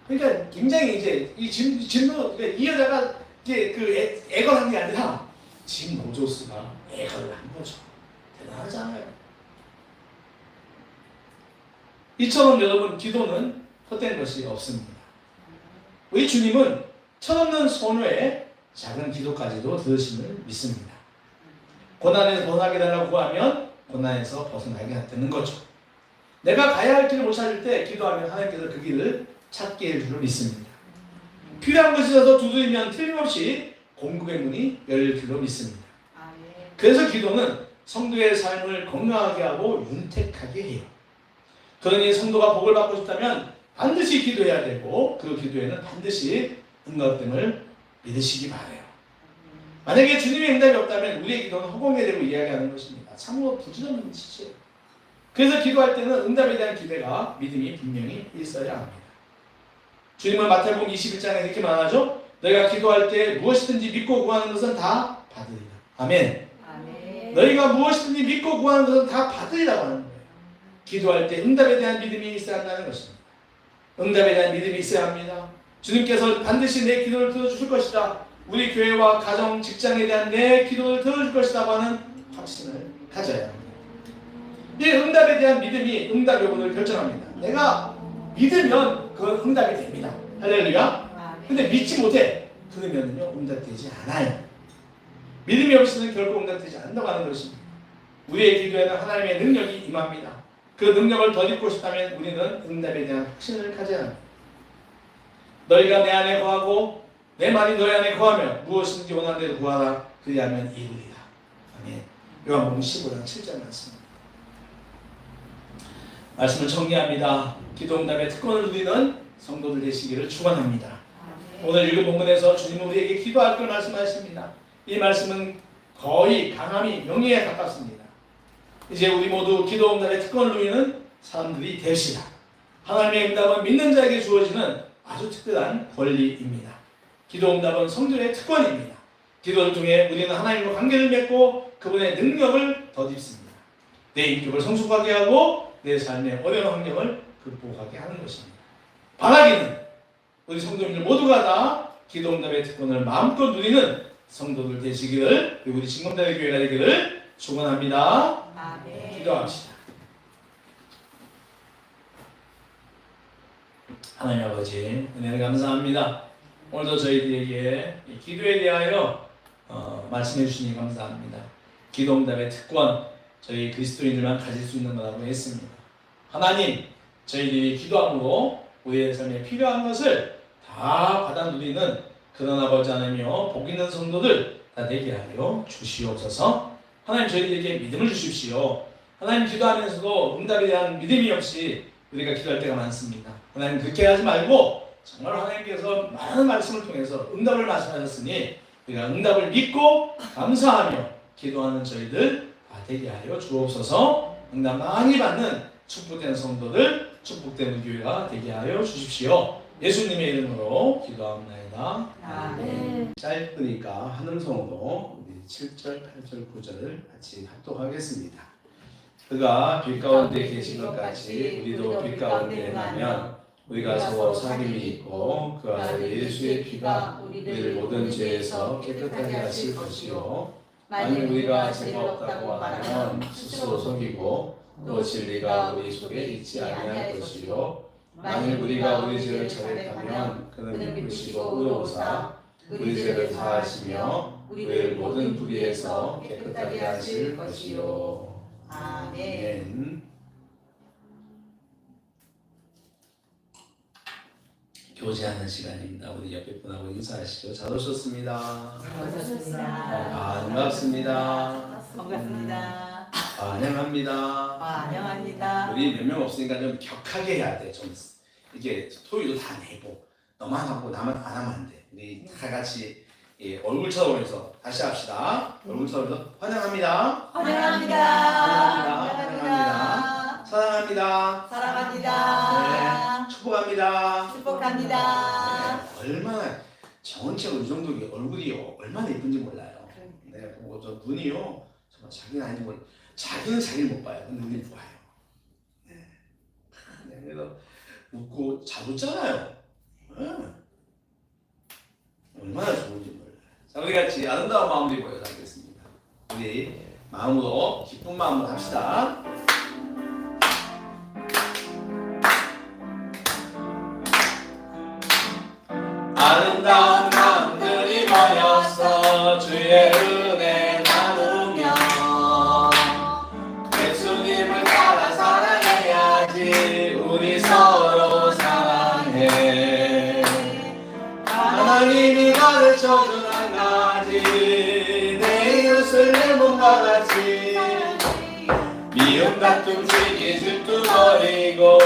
그러니까 굉장히 이제 그러니까 이 여자가 이제 애걸 한 게 아니라 진 노조스가 애걸 한 거죠. 대단하잖아요. 이처럼 여러분 기도는 헛된 것이 없습니다. 우리 주님은 철없는 소녀의 작은 기도까지도 들으심을 믿습니다. 고난에서 벗어나게 달라고 구하면 고난에서 벗어나게 되는 거죠. 내가 가야 할 길을 못 찾을 때 기도하면 하나님께서 그 길을 찾게 해 줄로 믿습니다. 필요한 것이 있어서 두드리면 틀림없이 공급의 문이 열릴 줄로 믿습니다. 그래서 기도는 성도의 삶을 건강하게 하고 윤택하게 해요. 그러니 성도가 복을 받고 싶다면 반드시 기도해야 되고 그 기도에는 반드시 응답됨을 믿으시기 바라요. 만약에 주님의 응답이 없다면 우리의 기도는 허공에 대고 이야기하는 것입니다. 참으로 부질없는 짓이에요. 그래서 기도할 때는 응답에 대한 기대가 믿음이 분명히 있어야 합니다. 주님은 마태복음 21장에 이렇게 말하죠. 너희가 기도할 때 무엇이든지 믿고 구하는 것은 다 받으리라. 아멘. 아멘. 너희가 무엇이든지 믿고 구하는 것은 다 받으리라고 하는 거예요. 기도할 때 응답에 대한 믿음이 있어야 한다는 것입니다. 응답에 대한 믿음이 있어야 합니다. 주님께서 반드시 내 기도를 들어주실 것이다. 우리 교회와 가정, 직장에 대한 내 기도를 들어줄 것이라고 하는 확신을 가져야 합니다. 이 응답에 대한 믿음이 응답 여부를 결정합니다. 내가 믿으면 그 응답이 됩니다. 할렐루야. 근데 믿지 못해. 그러면요 응답되지 않아요. 믿음이 없이는 결코 응답되지 않는다고 하는 것입니다. 우리의 기도에는 하나님의 능력이 임합니다. 그 능력을 덧입고 싶다면 우리는 응답에 대한 확신을 가져야 합니다. 너희가 내 안에 거하고 내 말이 너희 안에 거하며 무엇인지 원하는 대로 구하라. 그리하면 이루리라. 아멘. 요한복음 15장 7절 말씀입니다. 말씀을 정리합니다. 기도 응답의 특권을 누리는 성도들 되시기를 축원합니다. 오늘 읽은 본문에서 주님은 우리에게 기도할 걸 말씀하십니다. 이 말씀은 거의 강함이 명예에 가깝습니다. 이제 우리 모두 기도 응답의 특권을 누리는 사람들이 되시라. 하나님의 응답은 믿는 자에게 주어지는 아주 특별한 권리입니다. 기도 응답은 성도의 특권입니다. 기도를 통해 우리는 하나님과 관계를 맺고 그분의 능력을 덧입습니다. 내 인격을 성숙하게 하고 내 삶의 어려운 환경을 극복하게 하는 것입니다. 바라기는 우리 성도님들 모두가 다 기도 응답의 특권을 마음껏 누리는 성도들 되시기를, 그리고 우리 진검다리 교회가 되기를 축원합니다. 아멘. 기도합시다. 하나님 아버지 은혜를 감사합니다. 오늘도 저희들에게 기도에 대하여 말씀해 주시니 감사합니다. 기도 응답의 특권 저희 그리스도인들만 가질 수 있는 거라고 했습니다. 하나님, 저희들이 기도함으로 우리의 삶에 필요한 것을 다 받아 누리는 그런 아버지 하나님이여 복 있는 성도들 다 되게 하여 주시옵소서. 하나님, 저희들에게 믿음을 주십시오. 하나님, 기도하면서도 응답에 대한 믿음이 없이 우리가 기도할 때가 많습니다. 하나님, 그렇게 하지 말고 정말 하나님께서 많은 말씀을 통해서 응답을 말씀하셨으니 우리가 응답을 믿고 감사하며 기도하는 저희들 다 되게 하여 주옵소서. 응답 많이 받는 축복된 성도들, 축복되는 교회가 되게 하여 주십시오. 예수님의 이름으로 기도합니다. 아멘. 짧으니까 하늘성으로 7절, 8절, 9절을 같이 합독하겠습니다. 그가 빛 가운데 계신 것 같이 우리도 빛 가운데 행하면 우리가 서로 사귐이 있고 그 아들 예수의 피가 우리를 모든 죄에서 깨끗하게 하실 것이요 만일 우리가 죄가 없다고 말하면 스스로 속이고 또 진리가 우리 속에 있지 아니할 것이요 만일 우리가 우리 죄를 자백하면 그는 믿으시고 의로우사 우리 죄를 다하시며 우리를 모든 불의에서 깨끗하게 하실 것이요. 아멘. 교제하는 시간입니다. 우리 옆에 분하고 인사하시죠. 잘 오셨습니다. 반갑습니다. 반갑습니다. 환영합니다. 환영합니다. 우리 몇 명 없으니까 좀 격하게 해야 돼. 좀 이게 토요일도 다 내고 너만 하고 나만 안 하면 안 돼. 우리 다 같이 얼굴 쳐다보면서 다시 합시다. 얼굴 쳐다보면서 환영합니다. 환영합니다. 환영합니다. 사랑합니다. 사랑합니다. 네, 축복합니다. 축복합니다. 네, 얼마나 정원체로 이 정도 얼굴이 얼마나 예쁜지 몰라요. 네, 보고 저 눈이요. 정말 자기는 아닌지 몰라. 자기는 자기를 못 봐요. 근데 우리는 봐요. 네. 네, 그래서 웃고 잘 웃잖아요. 얼마나 좋은지 몰라요. 자, 우리 같이 아름다운 마음으로 모여가겠습니다. 우리 마음으로 기쁜 마음으로 합시다. 아름다운 마음들이 모였어 주의 은혜 나누며 예수님을 따라 사랑해야지 우리 서로 사랑해 하나님이 가르쳐준 한 가지 내 이웃을 내 몸과 같이 미움 다툼 시기 질투 버리고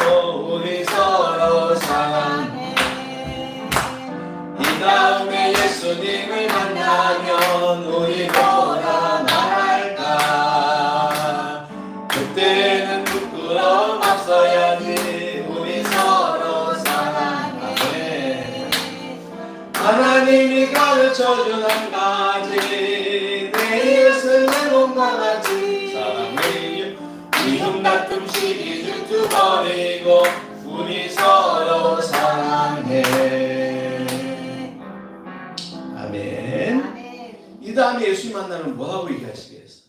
우리 서로 사랑해 이 다음에 예수님을 만나면 우리 뭐라 말할까 그때는 부끄러움 없어야지 우리 서로 사랑해 하나님이 가르쳐준 한 가지 내 이웃을 내 몸과 같이 사랑해 미움 다툼 시기 질투 버리고 우리 서로 사랑해 아멘. 이 다음에 예수 만나면 뭐하고 얘기하시겠어요?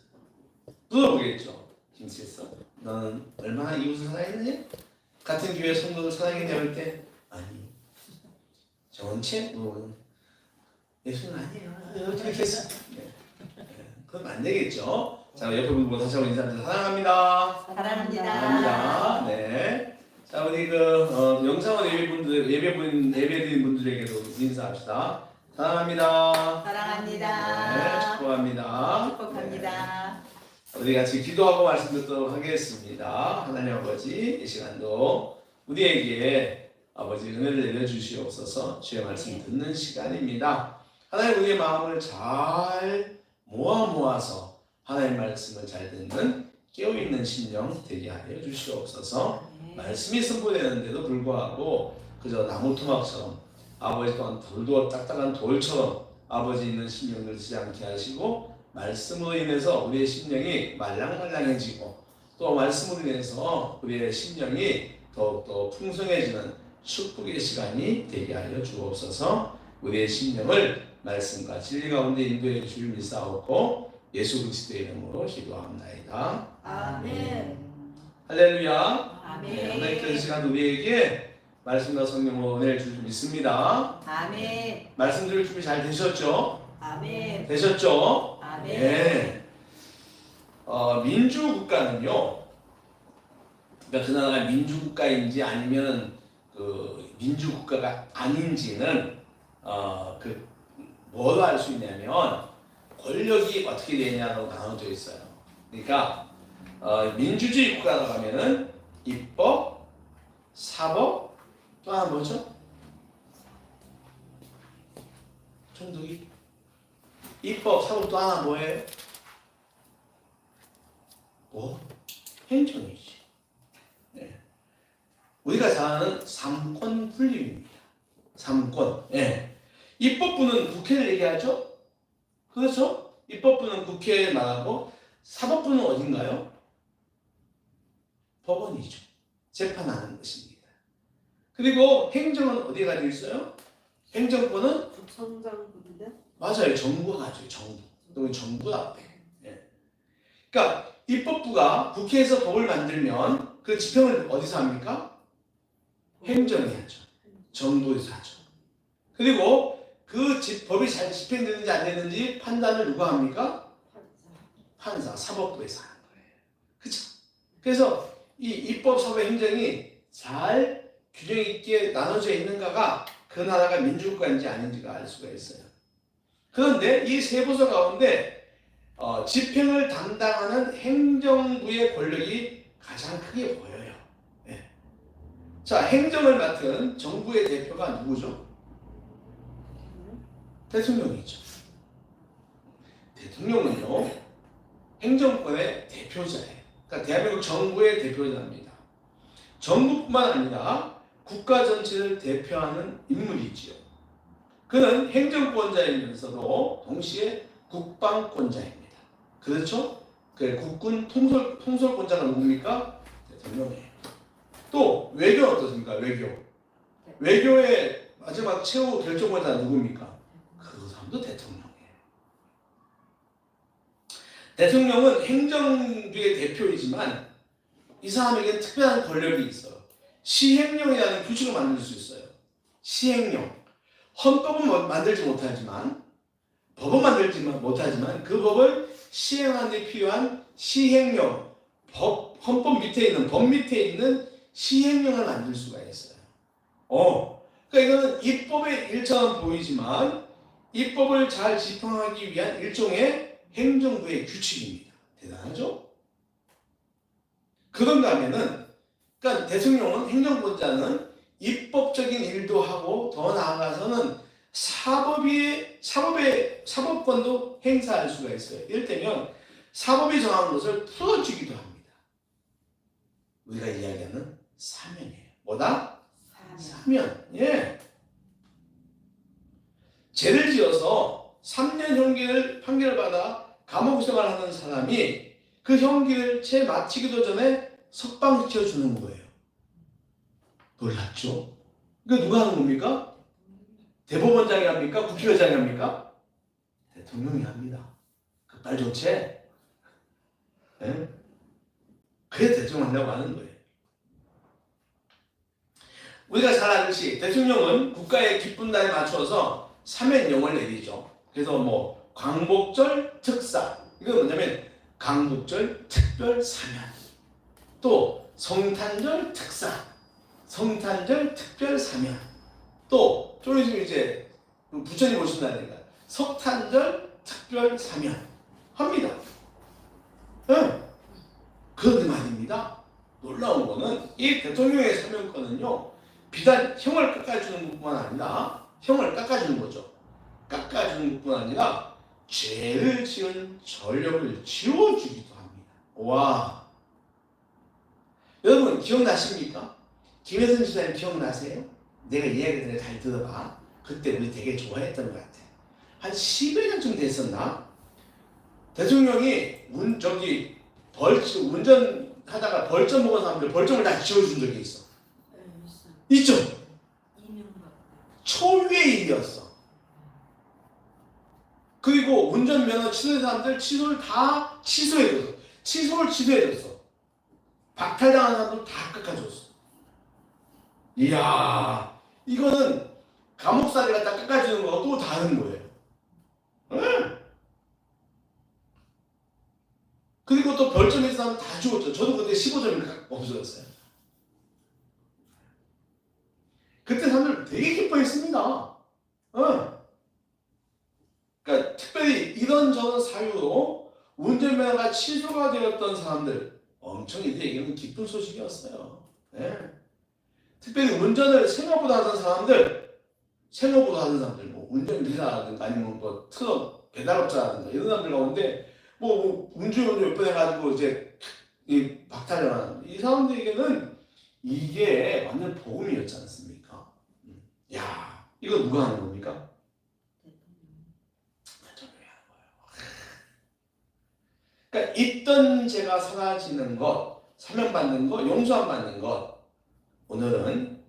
물어보겠죠. 김치했어? 너는 얼마나 이웃을 사랑했니? 같은 교회 성도를 사랑했냐 할 때 아니 전체 예수는 아니에요. 어떻게 했어? 네. 그럼 안 되겠죠. 자 옆에 분들 다시 한번 인사드립니다. 사랑합니다. 사랑합니다. 네. 자 우리 영상원 예배드린 분들에게도 인사합시다. 사랑합니다. 사랑합니다. 네, 축복합니다. 축복합니다. 네. 우리 같이 기도하고 말씀 듣도록 하겠습니다. 하나님 아버지, 이 시간도 우리에게 아버지 은혜를 내려주시옵소서. 주의 말씀 듣는 시간입니다. 하나님 우리의 마음을 잘 모아서 하나님의 말씀을 잘 듣는 깨어있는 심령 되게 하여 주시옵소서. 말씀이 선포되는데도 불구하고 그저 나무 토막처럼 아버지 또한 딱딱한 돌처럼 아버지 있는 심령을 쓰지 않게 하시고 말씀으로 인해서 우리의 심령이 말랑말랑해지고 또 말씀으로 인해서 우리의 심령이 더욱더 풍성해지는 축복의 시간이 되게 하여 주옵소서. 우리의 심령을 말씀과 진리 가운데 인도해 주실 믿사옵고 예수 그리스도의 이름으로 기도합나이다. 아멘. 할렐루야. 아멘. 하나님께서 이 시간 우리에게 말씀과 성령으로 은혜를 줄 줄 믿습니다. 아멘. 말씀 들을 준비 잘 되셨죠? 아멘. 되셨죠? 아멘. 네. 민주국가는요. 그러니까 그 나라가 민주국가인지 아니면 그 민주국가가 아닌지는 뭐로 알 수 있냐면 권력이 어떻게 되냐로 나눠져 있어요. 그러니까 민주주의 국가라고 하면은 입법, 사법, 또 하나 뭐죠? 총독이 입법, 사법 또 하나 뭐예요? 행정이지. 네. 우리가 잘 아는 삼권 분립입니다. 삼권. 네. 입법부는 국회를 얘기하죠? 그렇죠? 입법부는 국회에 나가고 사법부는 어딘가요? 법원이죠. 재판하는 것입니다. 그리고 행정은 어디에 가지고 있어요? 행정권은 구청장인데 맞아요. 정부가 가지고 정부. 또는 정부 앞에. 예. 그러니까 입법부가 국회에서 법을 만들면 그 집행을 어디서 합니까? 행정이 하죠. 정부에서 하죠. 그리고 그 법이 잘 집행되는지 안 되는지 판단을 누가 합니까? 판사, 사법부에서 하는 거예요. 그렇죠? 그래서 이 입법, 사법, 행정이 잘 균형 있게 나눠져 있는가가 그 나라가 민주국가인지 아닌지가 알 수가 있어요. 그런데 이 세 부서 가운데 집행을 담당하는 행정부의 권력이 가장 크게 보여요. 네. 자, 행정을 맡은 정부의 대표가 누구죠? 대통령이죠. 대통령은요, 행정권의 대표자예요. 그러니까 대한민국 정부의 대표자입니다. 정부뿐만 아니라 국가 전체를 대표하는 인물이지요. 그는 행정권자이면서도 동시에 국방권자입니다. 그렇죠? 그 국군 통솔권자가 누굽니까? 대통령이에요. 또 외교는 어떻습니까? 외교의 마지막 최후 결정권자 누굽니까? 그 사람도 대통령이에요. 대통령은 행정부의 대표이지만 이 사람에게 특별한 권력이 있어요. 시행령이라는 규칙을 만들 수 있어요. 시행령. 헌법은 만들지 못하지만, 법은 만들지 못하지만 그 법을 시행하는 데 필요한 시행령, 헌법 밑에 있는, 법 밑에 있는 시행령을 만들 수가 있어요. 그러니까 이거는 입법의 일처럼 보이지만 입법을 잘 집행하기 위한 일종의 행정부의 규칙입니다. 대단하죠? 그런가 하면은, 그러니까 대통령은, 행정권자는 입법적인 일도 하고 더 나아가서는 사법권도 행사할 수가 있어요. 이를테면 사법이 정한 것을 풀어주기도 합니다. 우리가 이야기하는 사면이에요. 뭐다? 사면. 예. 죄를 지어서 3년 판결을 받아 감옥 생활하는 사람이 그 형기를 채 마치기도 전에 석방시켜 주는 거예요. 놀랍죠? 이거 누가 하는 겁니까? 대법원장이 합니까? 국회의장이 합니까? 대통령이 합니다. 급발 조치. 네? 그게 대통령 한다고 하는 거예요. 우리가 잘 알듯이 대통령은 국가의 기쁜 날에 맞춰서 사면령을 내리죠. 그래서 뭐 광복절 특사, 이건 뭐냐면 광복절 특별 사면, 또 성탄절 특사, 성탄절 특별 사면, 또 좀 있으면 이제 부처님 오신 날이니까 석탄절 특별 사면 합니다. 네. 그런데 말입니다. 놀라운 거는 이 대통령의 사면권은요, 비단 형을 깎아주는 것뿐만 아니라, 형을 깎아주는 거죠. 깎아주는 것뿐만 아니라 죄를 지은 전력을 지워주기도 합니다. 와, 여러분 기억나십니까? 김혜선 지사님 기억나세요? 내가 이야기를 잘 들어봐. 그때 우리 되게 좋아했던 것 같아. 한 10여년쯤 됐었나? 대통령이 운전하다가 벌점 먹은 사람들 벌점을 다 지워준 적이 있어. 있죠? 초유의 일이었어. 그리고 운전면허 취소된 사람들 취소를 다 취소해줬어. 취소를 취소해줬어. 박탈당한 사람들 다 깎아줬어. 이야, 이거는 감옥살이 갖다 깎아주는 거하고 또 다른 거예요. 응? 그리고 또 별점이 있는 사람 다 주었죠. 저도 그때 15점이 없어졌어요. 그때 사람들 되게 기뻐했습니다. 그러니까 특별히 이런저런 사유로 운전면허가 취소가 되었던 사람들, 엄청 이들에게는 기쁜 소식이었어요. 네. 특별히 운전을 생업으로 하던 사람들, 뭐 운전기사라든가 아니면 뭐 트럭 배달업자라든가 이런 사람들 가운데 뭐 음주운전 몇 번 해가지고 이제 이 박탈당하는 이 사람들에게는 이게 완전 복음이었지 않습니까? 야, 이거 누가 하는 겁니까? 대통령이 하는 거예요. 그러니까 있던 죄가 사라지는 것, 사면받는 것, 용서 안 받는 것. 오늘은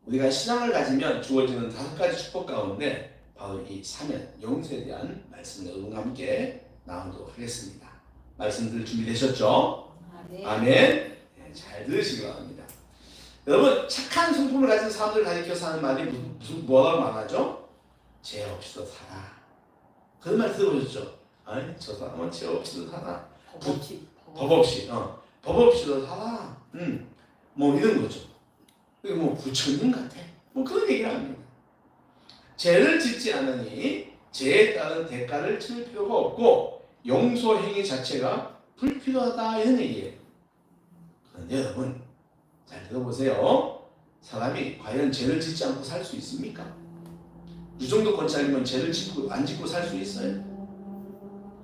우리가 신앙을 가지면 주어지는 5가지 축복 가운데 바로 이 사면, 용서에 대한 말씀을 여러분과 함께 나누도록 하겠습니다. 말씀 들을 준비 되셨죠? 아멘. 네, 잘 들으시기 바랍니다. 여러분, 착한 성품을 가진 사람들 가리켜서 하는 말이 뭐라고 말하죠? 죄 없이도 살아. 그런 말 들어보셨죠? 아니, 저 사람은 죄 없이도 살아. 법 없이도 살아. 뭐 이런 거죠. 뭐 부처님 같아. 뭐 그런 얘기를 합니다. 죄를 짓지 않으니 죄에 따른 대가를 치를 필요가 없고 용서 행위 자체가 불필요하다 이런 얘기예요. 그런데 여러분 잘 들어보세요. 사람이 과연 죄를 짓지 않고 살 수 있습니까? 유정도권자이면 죄를 안 짓고 살 수 있어요?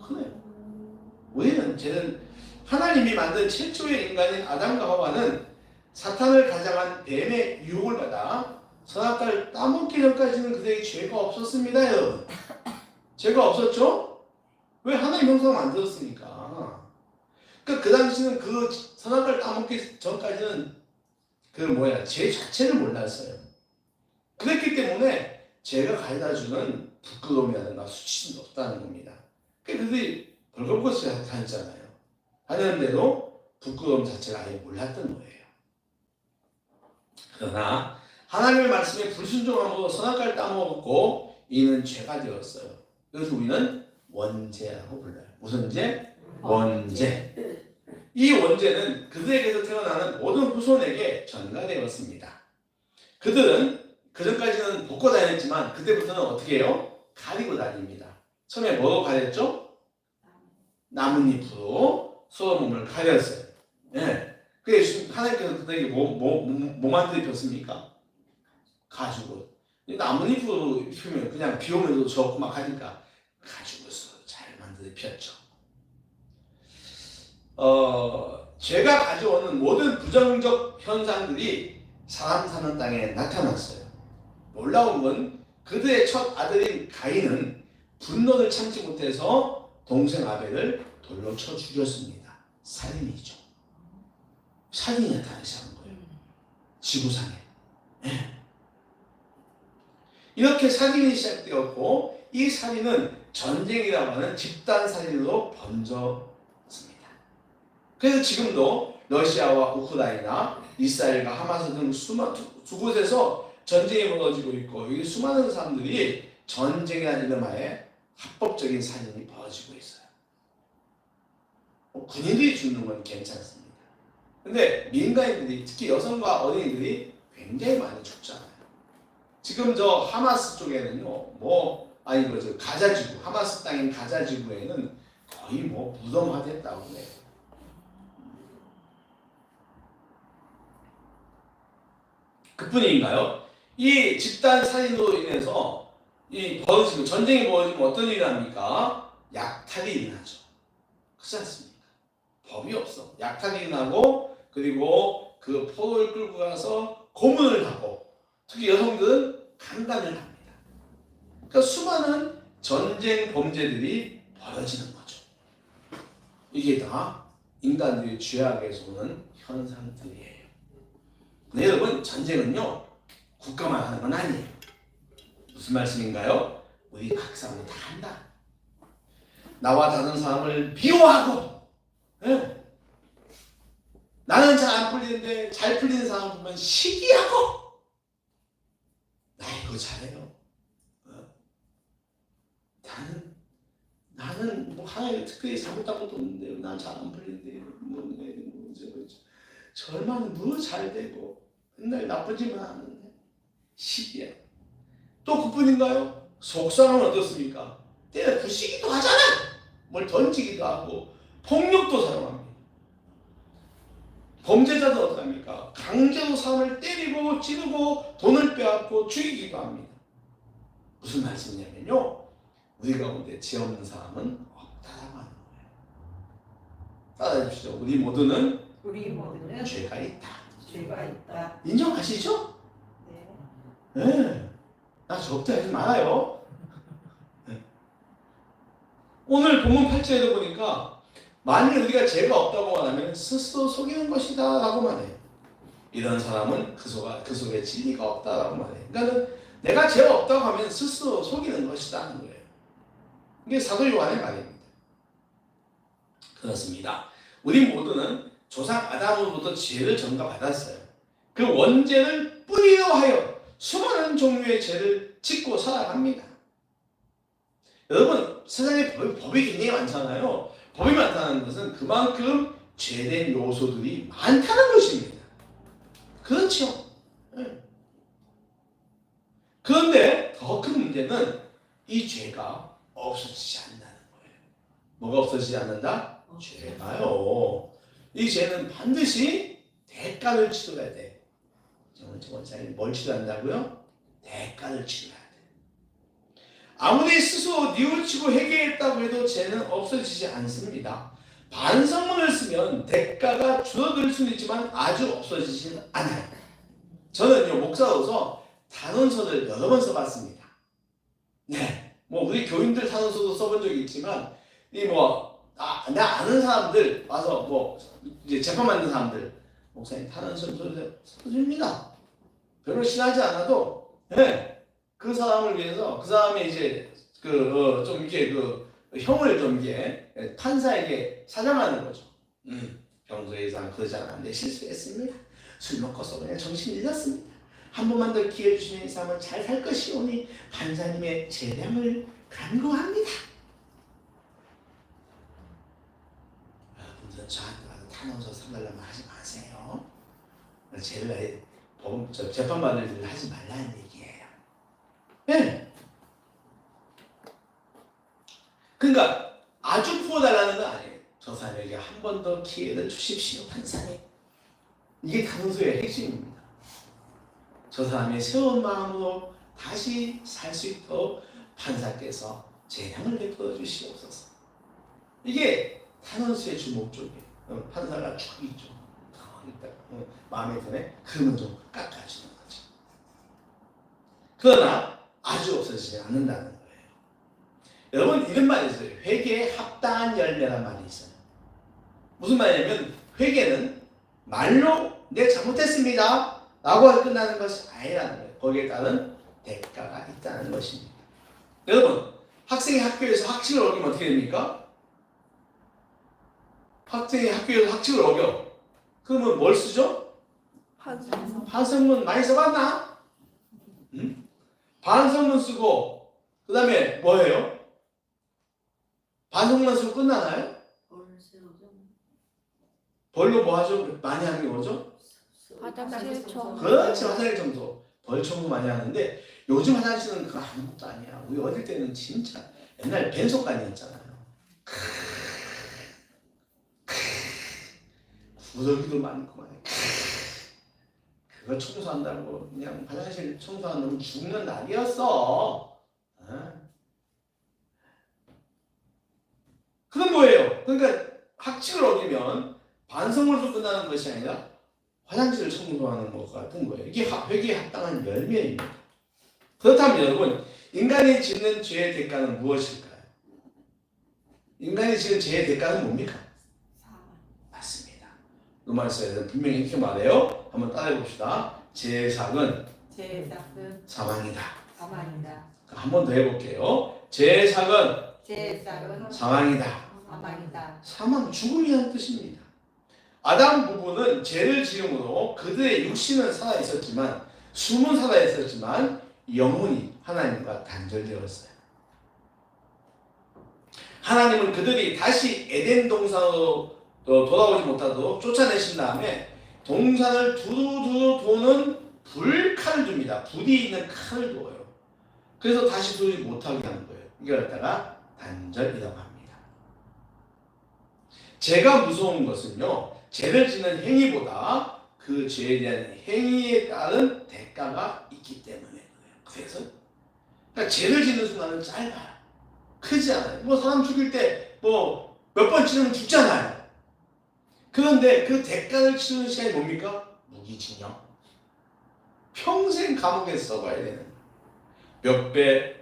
그래요. 우리는 죄는 하나님이 만든 최초의 인간인 아담과 하와는 사탄을 가장한 뱀의 유혹을 받아 선악과를 따먹기 전까지는 그들에게 죄가 없었습니다, 여러분. 죄가 없었죠? 왜 하나님 형상을 만들었으니까. 그러니까 그 당시는 그 선악과를 따먹기 전까지는 죄 자체를 몰랐어요. 그랬기 때문에 죄가 가져다주는 부끄러움이라든가 수치심도 없다는 겁니다. 그러니까 그들이 벌거벗이 다녔잖아요. 다녔는데도 부끄러움 자체가 아예 몰랐던 거예요. 그러나 하나님의 말씀에 불순종함으로 선악과를 따먹었고 이는 죄가 되었어요. 그래서 우리는 원죄라고 불러요. 무슨 죄? 원죄. 이 원죄는 그들에게서 태어나는 모든 후손에게 전가되었습니다. 그들은 그전까지는 벗고 다녔지만 그때부터는 어떻게 해요? 가리고 다닙니다. 처음에 뭐로 가렸죠? 나뭇잎으로 서로 몸을 가렸어요. 네. 그래서 하나님께서 그들에게 뭐 만들어 폈습니까? 가죽을. 나뭇잎으로 입히면 그냥 비 오면도 젖고 막 하니까 가죽을 잘 만들어 폈죠. 죄가 가져오는 모든 부정적 현상들이 사람 사는 땅에 나타났어요. 놀라운 건 그들의 첫 아들인 가인은 분노를 참지 못해서 동생 아벨을 돌로 쳐 죽였습니다. 살인이죠. 살인이 나타나는 거예요. 지구상에. 네. 이렇게 살인이 시작되었고 이 살인은 전쟁이라고 하는 집단 살인으로 번졌습니다. 그래서 지금도 러시아와 우크라이나, 이스라엘과 하마스 등 두 곳에서 전쟁이 벌어지고 있고 여기 수많은 사람들이 전쟁이라는 이름하에 합법적인 살인이 벌어지고 있어요. 군인들이 죽는 건 괜찮습니다. 근데 민간인들이 특히 여성과 어린이들이 굉장히 많이 죽잖아요. 지금 저 하마스 쪽에는요, 가자지구, 하마스 땅인 가자지구에는 거의 무덤화됐다고 해요. 그뿐인가요? 이 집단 살인으로 인해서 전쟁이 벌어지면 어떤 일이 납니까? 약탈이 일어나죠. 그렇지 않습니까? 법이 없어. 약탈이 일어나고 그리고 그 포로를 끌고 가서 고문을 하고 특히 여성들은 강간을 합니다. 그러니까 수많은 전쟁 범죄들이 벌어지는 거죠. 이게 다 인간들의 죄악에서 오는 현상들이에요. 네, 여러분, 전쟁은요 국가만 하는 건 아니에요. 무슨 말씀인가요? 우리 각 사람이 다 한다. 나와 다른 사람을 비호하고, 네. 나는 잘 안 풀리는데 잘 풀리는 사람 보면 시기하고, 나 이거 잘해요. 나는 하나님 특별히 잘못한 것도 없는데 난 잘 안 풀리는데 저 얼마나 잘 되고 맨날 나쁘지만 않은데 시기야. 또 그뿐인가요? 속상은 어떻습니까? 때려 부시기도 하잖아. 뭘 던지기도 하고 폭력도 사용합니다. 범죄자는 어떡합니까? 강제로 사람을 때리고 찌르고 돈을 빼앗고 죽이기도 합니다. 무슨 말씀이냐면요, 우리 가운데 죄 없는 사람은 없다라고 하는 거예요. 따라해 주시죠. 우리 모두는 죄가 있다. 인정하시죠? 네. 나 적다 하지 말아요. 네. 오늘 본문 8절에 보니까 만일 우리가 죄가 없다고 말하면 스스로 속이는 것이다 라고 말해요. 이런 사람은 그 속에 진리가 없다라고 말해요. 그러니까 내가 죄가 없다고 하면 스스로 속이는 것이다 하는 거예요. 이게 사도 요한의 말입니다. 그렇습니다. 우리 모두는 조상 아담으로부터 죄를 전가받았어요. 그 원죄를 뿌리로 하여 수많은 종류의 죄를 짓고 살아갑니다. 여러분, 세상에 법이 굉장히 많잖아요. 법이 많다는 것은 그만큼 죄된 요소들이 많다는 것입니다. 그렇죠. 그런데 더 큰 문제는 이 죄가 없어지지 않는다는 거예요. 뭐가 없어지지 않는다? 죄가요. 이 죄는 반드시 대가를 치러야 돼. 뭘 치러한다고요? 대가를 치러야 돼. 아무리 스스로 뉘우치고 회개했다고 해도 죄는 없어지지 않습니다. 반성문을 쓰면 대가가 줄어들 수는 있지만 아주 없어지지는 않아요. 저는요, 목사로서 단원서를 여러 번 써봤습니다. 네, 뭐 우리 교인들 단원서도 써본 적이 있지만 나 아는 사람들 와서 뭐 이제 재판 받는 사람들 목사님 단원서 써줍니다. 별로 친하지 않아도 그 사람을 위해서 그 사람의 이제 좀 이렇게 형을 좀 이게 판사에게 사정하는 거죠. 평소에 이상 그러지 않았는데 실수했습니다. 술 먹고서 그냥 정신 잃었습니다. 한 번만 더 기회 주시면 이 사람은 잘 살 것이오니 판사님의 재량을 간구합니다. 여러분들 저한테 와서 탄원서 써달라면 하지 마세요. 죄를 재판받을 일을 하지 말라는 얘기예요. 네. 그러니까 아주 풀어달라는 건 아니에요. 저 사람에게 한 번 더 기회를 주십시오, 판사님. 이게 탄원서의 핵심입니다. 저 사람의 새로운 마음으로 다시 살 수 있도록 판사께서 재량을 베풀어 주시옵소서. 이게 탄원서의 주 목적이에요. 판사가 죽이죠. 마음에 드네? 그러면 좀 깎아주는 거죠. 그러나 아주 없어지지 않는다는 거예요. 여러분, 이런 말이 있어요. 회개에 합당한 열매란 말이 있어요. 무슨 말이냐면 회개는 말로 내 잘못했습니다 라고 끝나는 것이 아니라는 거예요. 거기에 따른 대가가 있다는 것입니다. 여러분, 학생이 학교에서 학칙을 어기면 어떻게 됩니까? 학생이 학교에서 학칙을 어겨. 그러면 뭘 쓰죠? 반성문 많이 써봤나? 응? 반성문 쓰고 그 다음에 뭐예요? 반성문 쓰고 끝나나요? 벌로 뭐 하죠? 많이 하는 게 뭐죠? 화장실 청소. 그렇지, 화장실 청소. 벌 청소 많이 하는데 요즘 화장실은 그거 아무것도 아니야. 우리 어릴 때는 진짜 옛날 벤속간이었잖아요. 구더기도 많고 그거 청소한다고 그냥 화장실 청소하는 놈은 죽는 낙이었어. 그건 뭐예요? 그러니까 학칙을 어기면 반성문으로 끝나는 것이 아니라 화장실을 청소하는 것 같은 거예요. 이게 회개에 합당한 열매입니다. 그렇다면 여러분, 인간이 짓는 죄의 대가는 무엇일까요? 인간이 지은 죄의 대가는 뭡니까? 맞습니다. 로마서에는 분명히 이렇게 말해요. 한번 따라해 봅시다. 죄의 삭은 사망이다. 한 번 더 해볼게요. 죄의 삭은 사망이다. 사망, 죽음이라는 뜻입니다. 아담 부부는 죄를 지음으로 그들의 육신은 살아있었지만 숨은 살아있었지만 영혼이 하나님과 단절되었어요. 하나님은 그들이 다시 에덴 동산으로 돌아오지 못하도록 쫓아내신 다음에 동산을 두루두루 도는 불칼을 줍니다. 불이 있는 칼을 두어요. 그래서 다시 돌지 못하게 하는 거예요. 이걸 갖다가 단절이라고 합니다. 죄가 무서운 것은요, 죄를 짓는 행위보다 그 죄에 대한 행위에 따른 대가가 있기 때문에 그래요. 그러니까 죄를 짓는 순간은 짧아요. 크지 않아요. 뭐 사람 죽일 때 뭐 몇 번 치르면 죽잖아요. 그런데 그 대가를 치르는 시간이 뭡니까? 무기징역. 평생 감옥에 썩어야 되는 몇 배,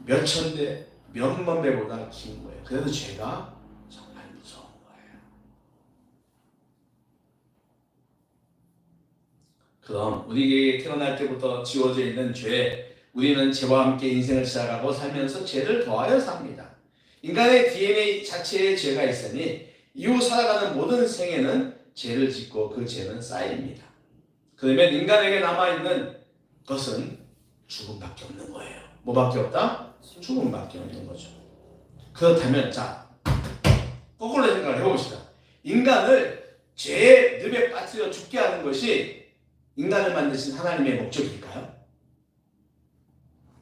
몇 천 배, 몇만 배보다 긴 거예요. 그래서 죄가 정말 무서운 거예요. 그럼 우리에게 태어날 때부터 지워져 있는 죄, 우리는 죄와 함께 인생을 시작하고 살면서 죄를 더하여 삽니다. 인간의 DNA 자체에 죄가 있으니 이후 살아가는 모든 생에는 죄를 짓고 그 죄는 쌓입니다. 그러면 인간에게 남아있는 것은 죽음밖에 없는 거예요. 뭐밖에 없다? 죽음밖에 없는 거죠. 그렇다면 자, 거꾸로 생각을 해봅시다. 인간을 죄의 늪에 빠뜨려 죽게 하는 것이 인간을 만드신 하나님의 목적일까요?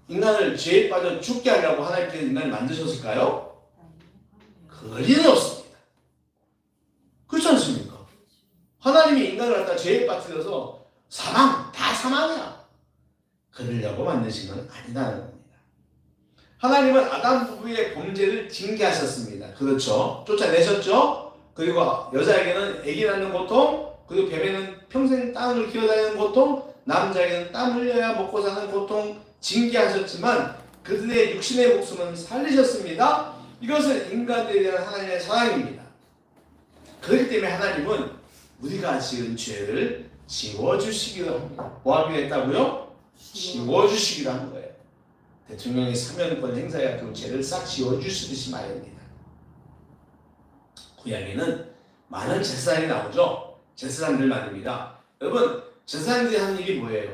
인간을 죄에 빠져 죽게 하려고 하나님께서 인간을 만드셨을까요? 그럴 리는 없습니다. 그렇지 않습니까? 하나님이 인간을 갖다 죄에 빠뜨려서 사망, 다 사망이야. 그러려고 만드신 건 아니라는 겁니다. 하나님은 아담 부부의 범죄를 징계하셨습니다. 그렇죠? 쫓아내셨죠? 그리고 여자에게는 아기 낳는 고통, 그리고 뱀에는 평생 땅을 기어다니는 고통, 남자에게는 땀 흘려야 먹고 사는 고통 징계하셨지만 그들의 육신의 목숨은 살리셨습니다. 이것은 인간들에 대한 하나님의 사랑입니다. 그렇기 때문에 하나님은 우리가 지은 죄를 지워주시기로 합니다. 뭐 하기로 했다고요? 지워주시기로 한 거예요. 대통령이 사면권 행사해가지고 죄를 싹 지워주시듯이 말입니다. 구약에는 많은 제사장이 나오죠. 제사장들 말입니다. 여러분, 제사장들이 하는 일이 뭐예요?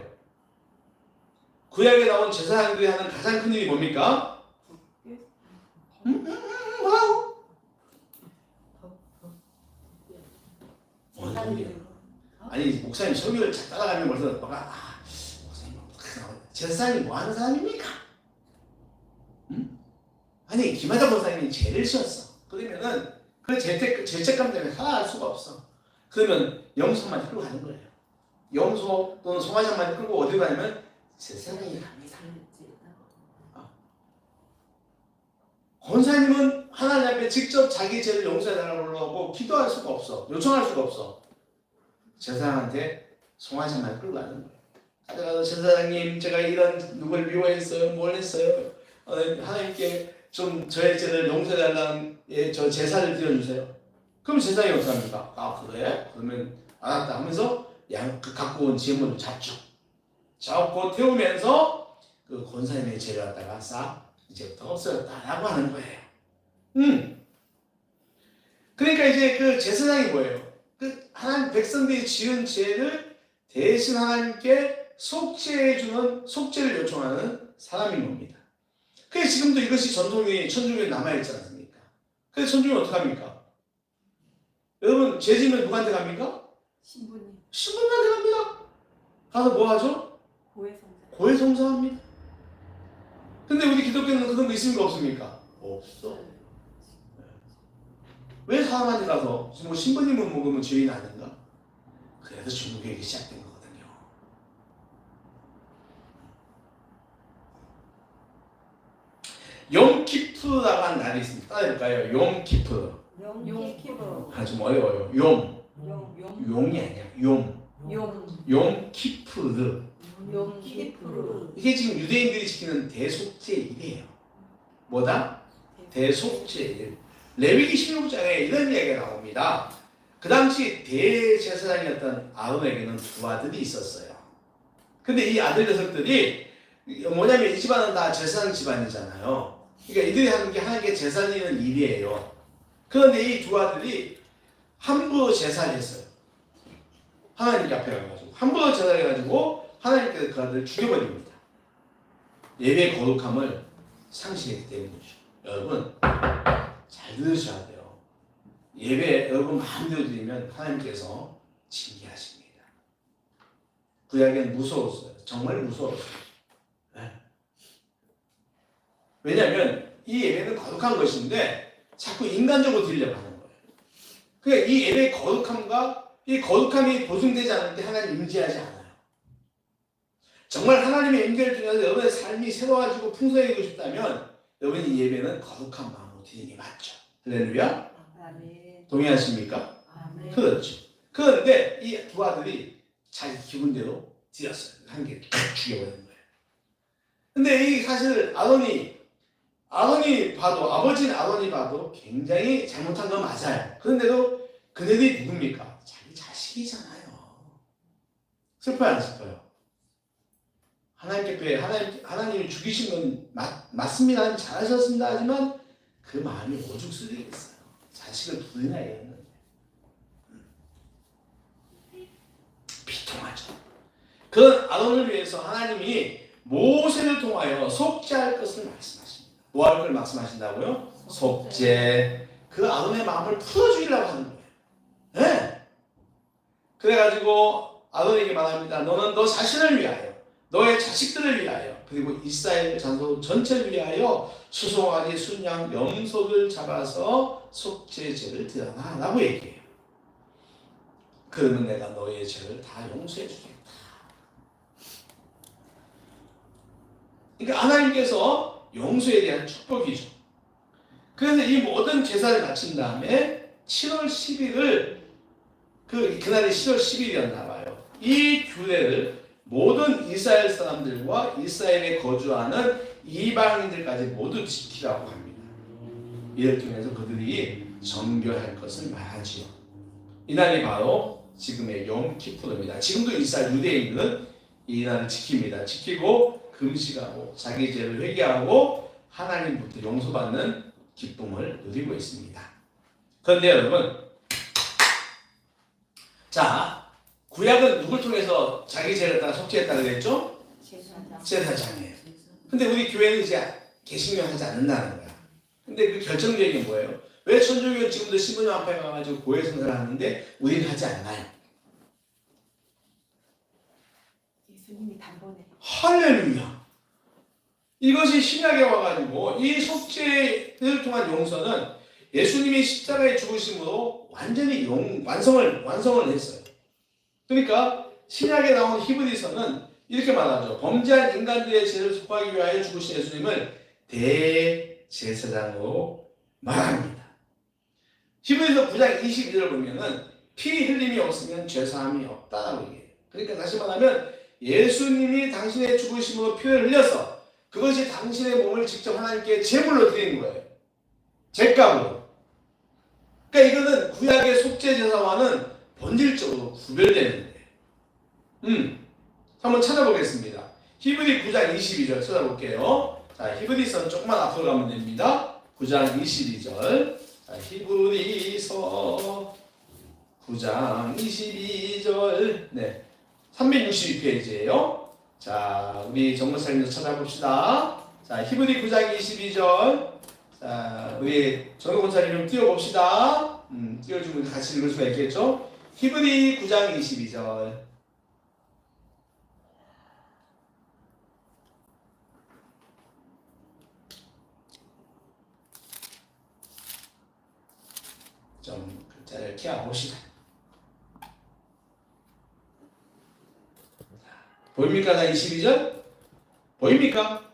구약에 나온 제사장들이 하는 가장 큰 일이 뭡니까? 뭐라고? 뭔 소리야? 아니 목사님 설교를 잘 따라가면 벌써 목사님 제사장이 뭐 하는 사람입니까? 응? 아니 김하자 목사님이 죄를 지었어. 그러면은 그 죄책감 때문에 살아갈 수가 없어. 그러면 영소만 끌고 가는 거예요. 영소 또는 송화장만 끌고 어디 가냐면 제사장이 갑니다. 권사님은 하나님 앞에 직접 자기 죄를 용서해달라고 하고 기도할 수가 없어. 요청할 수가 없어. 제사장한테 송화장만 끌고 가는 거예요. 가져가서 제사장님 제가 이런 누굴 미워했어요. 뭘 했어요. 하나님께 좀 저의 죄를 용서해달라는 저 제사를 드려주세요. 그럼 제사장이 어떻게 합니까? 아 그래? 그러면 알았다 하면서 갖고 온 제물을 잡고 태우면서 그 권사님의 죄를 갖다가 싹 이제부터 없어졌다라고 하는 거예요. 그러니까 이제 그 제사장이 뭐예요? 그 하나님 백성들이 지은 죄를 대신 하나님께 속죄를 요청하는 사람인 겁니다. 그래서 지금도 이것이 전통이 천주교에 남아있지 않습니까? 그래서 천주교는 어떻게 합니까? 여러분 죄 지면 누구한테 갑니까? 신부님한테 갑니다. 가서 뭐 하죠? 고해성사합니다. 근데 우리 기독교는 그런 거 있습니까? 없습니까? 없어. 왜 사람한테 가서 뭐 신부님은 먹으면 죄인 아닌가? 그래서 중국교육이 시작된 거거든요. 용키프라고 하는 날이 있습니다. 따라해볼까요? 용키프. 좀 어려워요. 용이 아니야. 용키프르. 이게 지금 유대인들이 지키는 대속죄일이에요. 뭐다? 대속죄일. 레위기 16장에 이런 이야기가 나옵니다. 그 당시 대제사장이었던 아론에게는 두 아들이 있었어요. 근데 이 아들 녀석들이 뭐냐면 이 집안은 다 제사장 집안이잖아요. 그러니까 이들이 하는 게 하나님께 제사 드리는 일이에요. 그런데 이 두 아들이 함부로 제사를 했어요. 하나님 앞에 가가지고 함부로 제사를 해가지고 하나님께서 그 아들을 죽여버립니다. 예배의 거룩함을 상실했기 때문이죠. 여러분 잘 들으셔야 돼요. 예배 여러분 마음대로 드리면 하나님께서 징계하십니다. 구약에는 무서웠어요. 정말 무서웠어요. 네. 왜냐하면 이 예배는 거룩한 것인데 자꾸 인간적으로 드리려고 하는 거예요. 그러니까 이 예배의 거룩함과 이 거룩함이 보증되지 않을 때 하나님 임재하지 않아요. 정말 하나님의 임재를 통해서 여러분의 삶이 새로워지고 풍성해지고 싶다면 여러분이 이 예배는 거룩한 마음으로 드리는 게 맞죠. 할렐루야? 동의하십니까? 그렇죠. 그런데 이 두 아들이 자기 기분대로 드렸어요. 한 개 탁 죽여버린 거예요. 근데 이 사실 아버지는 아론이 봐도 굉장히 잘못한 건 맞아요. 그런데도 그네들이 누굽니까? 자기 자식이잖아요. 슬퍼요, 안 슬퍼요? 하나님께 하나님이 죽이신 건 맞습니다. 잘하셨습니다. 하지만 그 마음이 오죽 쓰리겠어요. 자식을 둘이나 잃었는데. 비통하죠. 그 아론을 위해서 하나님이 모세를 통하여 속죄할 것을 말씀하십니다. 뭐 할 걸 말씀하신다고요? 속죄. 그 아론의 마음을 풀어주려고 하는 거예요. 네. 그래가지고 아론에게 말합니다. 너는 너 자신을 위하여, 너의 자식들을 위하여, 그리고 이스라엘 잔소 전체를 위하여 수송아지, 순양, 염소를 잡아서 속죄제를 드려라 라고 얘기해요. 그러면 내가 너의 죄를 다 용서해 주겠다. 그러니까 하나님께서 용서에 대한 축복이죠. 그래서 이 모든 제사를 마친 다음에 7월 10일을 그날이 10월 10일이었나 봐요. 이 규례를 모든 이스라엘 사람들과 이스라엘에 거주하는 이방인들까지 모두 지키라고 합니다. 이를 통해서 그들이 정결할 것을 말하지요. 이날이 바로 지금의 욤키푸르입니다. 지금도 이스라엘 유대인들은 이 날을 지킵니다. 지키고 금식하고 자기 죄를 회개하고 하나님부터 용서받는 기쁨을 누리고 있습니다. 그런데 여러분, 자, 구약은 누굴 통해서 자기 죄를 다 속죄했다고 그랬죠? 제사장이에요. 근데 우리 교회는 이제 개신경 하지 않는다는 거야. 근데 그 결정적인 게 뭐예요? 왜 천주교는 지금도 신부님 앞에 가가지고 고해 성사를 하는데 우리는 하지 않나요? 예수님이 단번에. 할렐루야. 이것이 신약에 와가지고 이 속죄를 통한 용서는 예수님이 십자가에 죽으심으로 완전히 완성을 했어요. 그러니까 신약에 나온 히브리서는 이렇게 말하죠. 범죄한 인간들의 죄를 속하기 위하여 죽으신 예수님을 대제사장으로 말합니다. 히브리서 9장 22절을 보면은 피 흘림이 없으면 죄사함이 없다라고 얘기해요. 그러니까 다시 말하면 예수님이 당신의 죽으심으로 피를 흘려서 그것이 당신의 몸을 직접 하나님께 제물로 드리는 거예요. 제값으로. 그러니까 이거는 구약의 속죄 제사와는 본질적으로 구별되는데. 한번 찾아보겠습니다. 히브리 9장 22절 찾아볼게요. 자, 히브리서는 조금만 앞으로 가면 됩니다. 9장 22절. 자, 히브리서 9장 22절. 네. 362페이지예요. 자, 우리 정문사님도 찾아봅시다. 자, 히브리 9장 22절. 자, 우리 정문사님 좀 띄워봅시다. 띄워주면 같이 읽을 수가 있겠죠? 히브리 9장 22절. 좀 글자를 키워봅시다. 보입니까? 나 22절? 보입니까?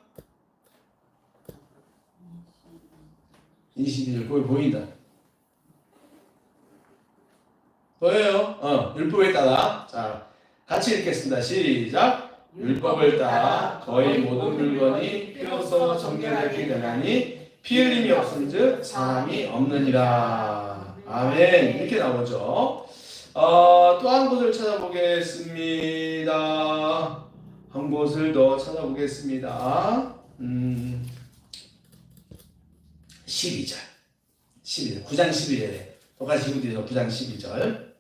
22절 거기 보인다. 보여요? 율법에 따라. 자, 같이 읽겠습니다. 시작. 율법을 따라 거의 모든 물건이 피로써 정결되게 되나니 피 흘림이 없은즉 사함이 없느니라. 아멘. 이렇게 나오죠. 또 한 곳을 찾아보겠습니다. 한 곳을 더 찾아보겠습니다. 12절. 9장 12절에 똑같이 히브리서 9장 12절.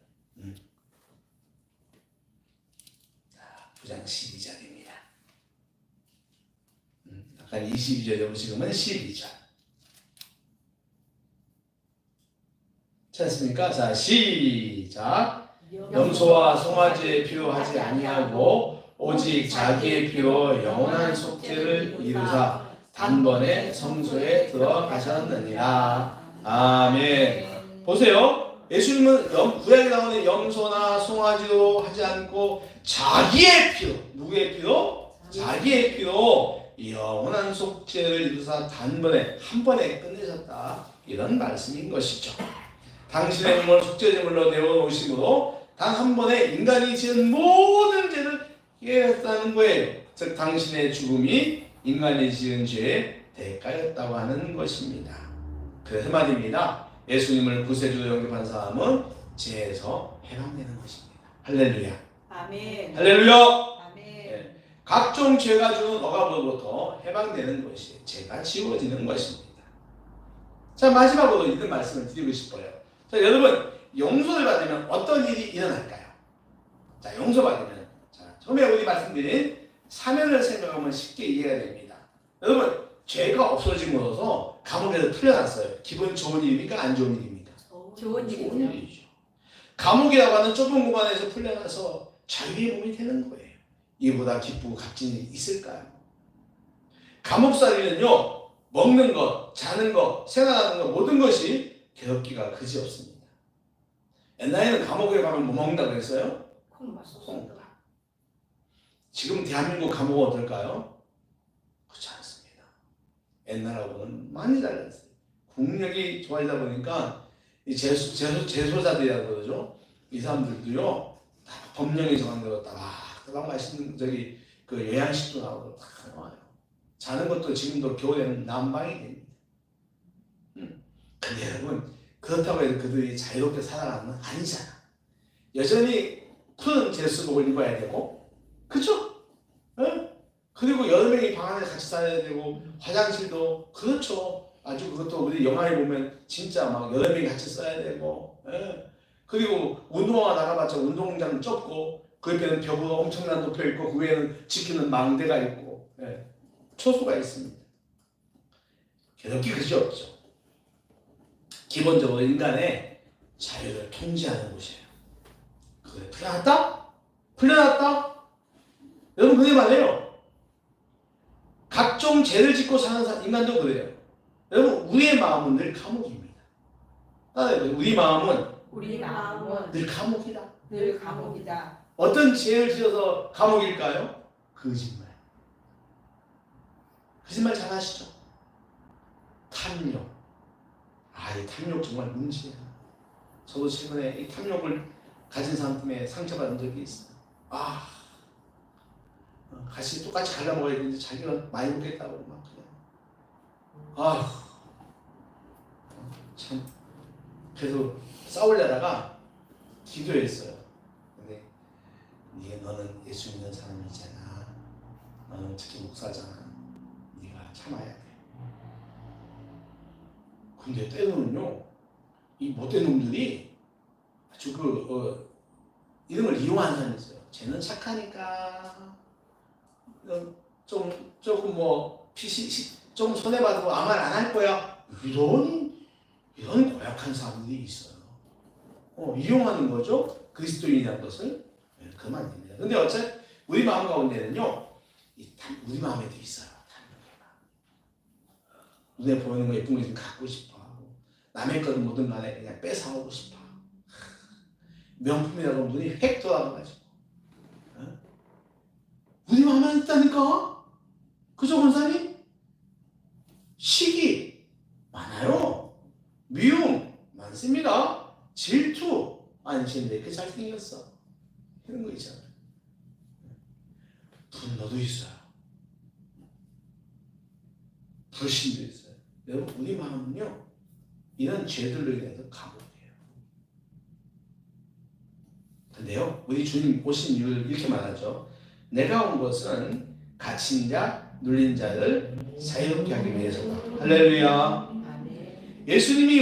9장 12절입니다. 아까 22절이고 지금은 12절. 찾았습니까? 자, 시작. 염소와 송아지의 피로 하지 아니하고 오직 자기의 피로 영원한 속죄를 이루사 단번에 성소에 들어가셨느니라. 아멘. 보세요. 예수님은 구약에 나오는 염소나 송아지로 하지 않고 자기의 피로, 누구의 피로? 자기의 피로 영원한 속죄를 이루사 단번에, 한 번에 끝내셨다. 이런 말씀인 것이죠. 당신의 몸을 속죄제물로 내어놓으심으로 단 한 번에 인간이 지은 모든 죄를 해결했다는 거예요. 즉 당신의 죽음이 인간이 지은 죄의 대가였다고 하는 것입니다. 그래서 말입니다. 예수님을 구세주로 영접한 사람은 죄에서 해방되는 것입니다. 할렐루야. 아멘. 할렐루야. 아멘. 각종 죄가 주는 억압으로부터 해방되는 것이 죄가 지워지는 것입니다. 자, 마지막으로 이런 말씀을 드리고 싶어요. 자, 여러분, 용서를 받으면 어떤 일이 일어날까요? 자, 용서받으면, 자, 처음에 우리 말씀드린 사면을 생각하면 쉽게 이해가 됩니다. 여러분, 죄가 없어짐으로써 감옥에서 풀려났어요. 기분 좋은 일입니까? 안 좋은 일입니까? 좋은 좋은 일이죠. 일이죠. 감옥이라고 하는 좁은 공간에서 풀려나서 자유의 몸이 되는 거예요. 이보다 기쁘고 값진 일이 있을까요? 감옥살이는요, 먹는 것, 자는 것, 생활하는 것 모든 것이 괴롭기가 그지없습니다. 옛날에는 감옥에 가면 뭐 먹는다고 했어요? 콩밥. 지금 대한민국 감옥은 어떨까요? 그렇지 않습니다. 옛날하고는 많이 달랐어요. 국력이 좋아지다 보니까 이 재소자들이라고 그러죠. 이 사람들도요, 다 법령에 정한 대로 따박 맛있는 그 요양식도 나오고 다 나와요. 자는 것도 지금도 겨울에는 난방이 됩니다. 근데 여러분, 그렇다고 해서 그들이 자유롭게 살아가는 건 아니잖아. 여전히 푸른 제수복을 입어야 되고, 그렇죠? 그리고 여러 명이 방 안에 같이 살아야 되고, 화장실도 그렇죠. 아주 그것도 우리 영화에 보면 진짜 막 여러 명이 같이 써야 되고, 그리고 운동화 나가봤자 운동장 좁고, 그 옆에는 벽으로 엄청난 높여 있고, 그 위에는 지키는 망대가 있고, 초소가 있습니다. 괴롭기 그지 없죠. 기본적으로 인간의 자유를 통제하는 곳이에요. 그래, 풀려났다? 풀려났다? 여러분, 그게 말이에요. 각종 죄를 짓고 사는 인간도 그래요. 여러분, 우리의 마음은 늘 감옥입니다. 우리 마음은 늘 감옥이다. 늘 감옥이다. 어떤 죄를 지어서 감옥일까요? 거짓말. 거짓말 잘 아시죠? 탐욕. 이 탐욕 정말 문제야. 저도 최근에 이 탐욕을 가진 사람 때문에 상처받은 적이 있어요. 같이 똑같이 갈라 먹어야 되는데 자기가 많이 먹겠다고 막 그냥. 참. 그래서 싸우려다가 기도했어요. 근데 너는 예수 믿는 사람이잖아. 너는 특히 목사잖아. 네가 참아야 돼. 근데 때로는요, 이 못된 놈들이 아주 이런 걸 이용하는 사람이 있어요. 쟤는 착하니까 조금 뭐 좀 손해받고 아무 말 안 할 거야. 이런 고약한 사람들이 있어요. 이용하는 거죠. 그리스도인이라는 것을. 그만 안 됩니다. 근데 어차피 우리 마음 가운데는요, 우리 마음에도 있어요. 눈에 보이는 거 예쁜 거 좀 갖고 싶어. 남의 거는 뭐든 간에 그냥 뺏어오고 싶어. 명품이라고 하면 눈이 획 돌아가가지고. 우리 마음에 있다니까? 그죠, 권사님? 시기 많아요. 미움 많습니다. 질투 쟤 왜 이렇게 잘생겼어? 이런 거 있잖아요. 분노도 있어요. 불신도 있어요. 여러분, 우리 마음은요, 이런 죄들로 인해서 감옥이에요. 근데요, 우리 주님 오신 이유를 이렇게 말하죠. 내가 온 것은 갇힌 자, 눌린 자를 자유롭게 하기 위해서다. 할렐루야. 예수님이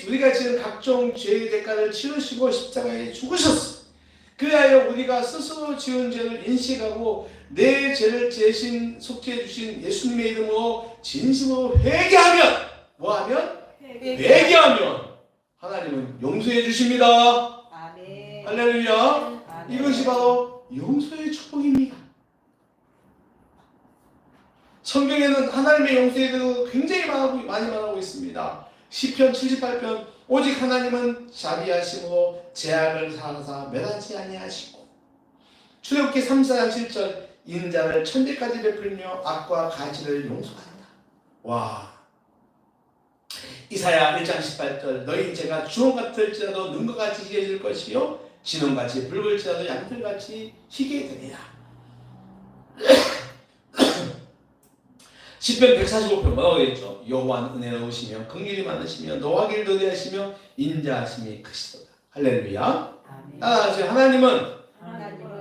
우리가 지은 각종 죄의 대가를 치르시고 십자가에 죽으셨어. 그리하여 우리가 스스로 지은 죄를 인식하고 내 죄를 대신 속죄해 주신 예수님의 이름으로 진심으로 회개하면, 뭐하면? 회개하면 하나님은 용서해 주십니다. 아멘. 할렐루야. 아멘. 이것이 바로 용서의 축복입니다. 성경에는 하나님의 용서에 대해서 굉장히 많이 말하고 있습니다. 시편 78편 오직 하나님은 자비하심으로 죄악을 사하사 멸하지 아니하시고, 출애굽기 3장 7절 인자를 천대까지 베풀며 악과 가시를 용서한다. 와. 이사야 1장 18절 너희 죄가 주홍 같을지라도 눈과 같이 희게질 것이요 진홍같이 붉을지라도 양털같이 희게 되리라. 시편 145편 뭐라고 되어있죠? 여호와는 은혜로우시며 긍휼이 많으시며 노하기를 더디하시며 인자하심이 크시도다. 할렐루야. 아멘. 따라하세요. 하나님은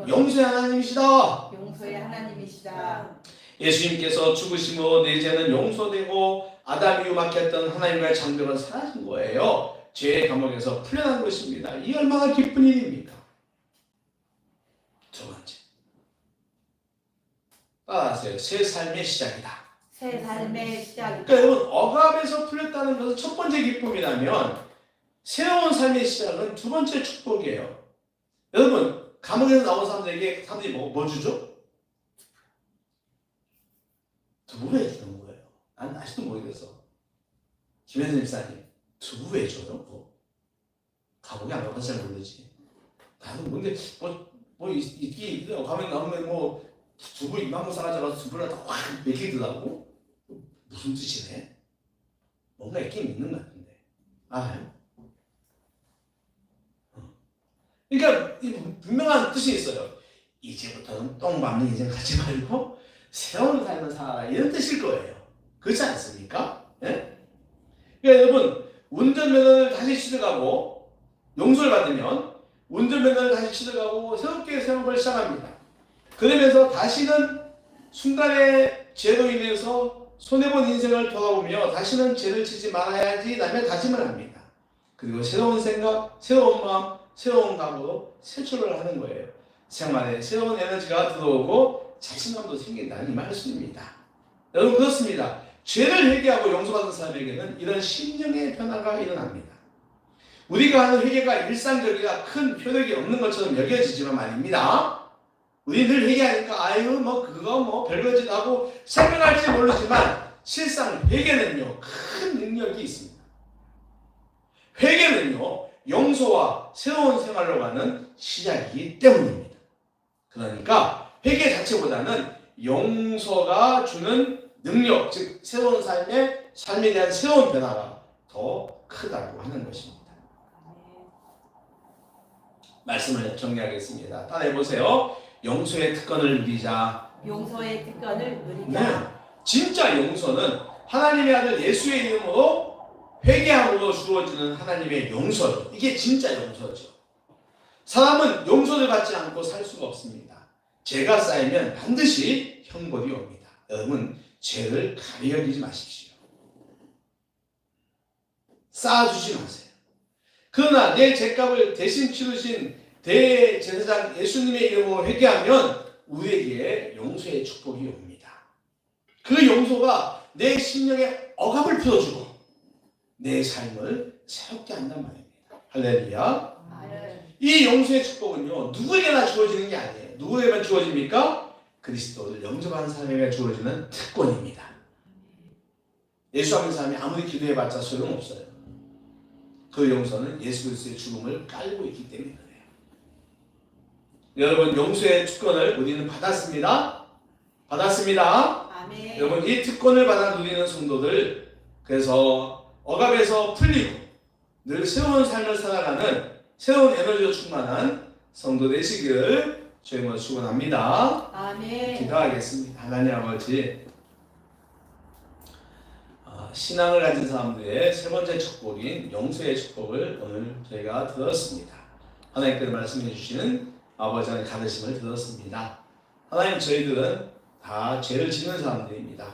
용서의 하나님이시다. 용서의 하나님이시다. 예수님께서 죽으심으로 내 죄는 용서되고 아담이 막혔던 하나님과의 장벽은 사라진 거예요. 죄의 감옥에서 풀려난 것입니다. 이 얼마나 기쁜 일입니까? 두 번째, 따라하세요. 새 삶의 시작이다. 새 삶의 시작이다. 그러니까 여러분, 억압에서 풀렸다는 것은 첫 번째 기쁨이라면 새로운 삶의 시작은 두 번째 축복이에요. 여러분, 감옥에서 나온 사람들에게 사람들이 뭐 주죠? 두부 왜 주는 거예요? 난 아직도 모르겠어. 김현선 집사님, 두부 왜 줘요? 뭐. 감옥에 안 가봐서 잘 모르지. 나도 뭔데 이게 감옥에 나오면 뭐 두부 2만 번 싸가지고 두부를 확 먹이더라고? 무슨 뜻이네? 뭔가 있긴 있는 것 같은데. 그러니까 분명한 뜻이 있어요. 이제부터는 똥 밟는 인생 가지 말고 새로운 삶을 살아라, 이런 뜻일 거예요. 그렇지 않습니까? 예? 그러니까 여러분, 운전면허를 다시 취득하고 용서를 받으면 운전면허를 다시 취득하고 새롭게 생활을 시작합니다. 그러면서 다시는 순간의 죄로 인해서 손해본 인생을 돌아보며 다시는 죄를 지지 말아야지 라며 다짐을 합니다. 그리고 새로운 생각, 새로운 마음, 새로운 각오로 새 출발을 하는 거예요. 생활에 새로운 에너지가 들어오고 자신감도 생긴다는 이 말씀입니다. 여러분, 그렇습니다. 죄를 회개하고 용서받은 사람에게는 이런 심령의 변화가 일어납니다. 우리가 하는 회개가 일상적이라 큰 효력이 없는 것처럼 여겨지지만 말입니다. 우리 늘 회개하니까 아유 그거 별거지 하고 생각할지 모르지만 실상 회개는요 큰 능력이 있습니다. 회개는요 용서와 새로운 생활로 가는 시작이기 때문입니다. 그러니까 회개 자체보다는 용서가 주는 능력, 즉 새로운 삶에 대한 새로운 변화가 더 크다고 하는 것입니다. 말씀을 정리하겠습니다. 따라해보세요. 용서의 특권을 누리자. 용서의 특권을 누리자. 네, 진짜 용서는 하나님의 아들 예수의 이름으로 회개함으로 주어지는 하나님의 용서죠. 이게 진짜 용서죠. 사람은 용서를 받지 않고 살 수가 없습니다. 죄가 쌓이면 반드시 형벌이 옵니다. 여러분, 죄를 가벼이 여기지 마십시오. 쌓아주지 마세요. 그러나 내 죄값을 대신 치르신 대제사장 예수님의 이름으로 회개하면 우리에게 용서의 축복이 옵니다. 그 용서가 내 심령의 억압을 풀어주고 내 삶을 새롭게 한단 말입니다. 할렐루야. 이 용서의 축복은요 누구에게나 주어지는 게 아니에요. 누구에게만 주어집니까? 그리스도를 영접하는 사람에게 주어지는 특권입니다. 예수 믿는 사람이 아무리 기도해봤자 소용없어요. 그 용서는 예수 그리스도의 죽음을 깔고 있기 때문에 그래요. 여러분, 용서의 특권을 우리는 받았습니다. 받았습니다. 아멘. 여러분, 이 특권을 받아 누리는 성도들, 그래서 억압에서 풀리고 늘 새로운 삶을 살아가는 새로운 에너지로 충만한 성도 되시기를 주님으로 축원합니다. 아멘. 기도하겠습니다. 하나님 아버지, 신앙을 가진 사람들의 세 번째 축복인 용서의 축복을 오늘 저희가 들었습니다. 하나님께서 말씀해 주시는 아버지 하나님의 가르침을 들었습니다. 하나님, 저희들은 다 죄를 짓는 사람들입니다.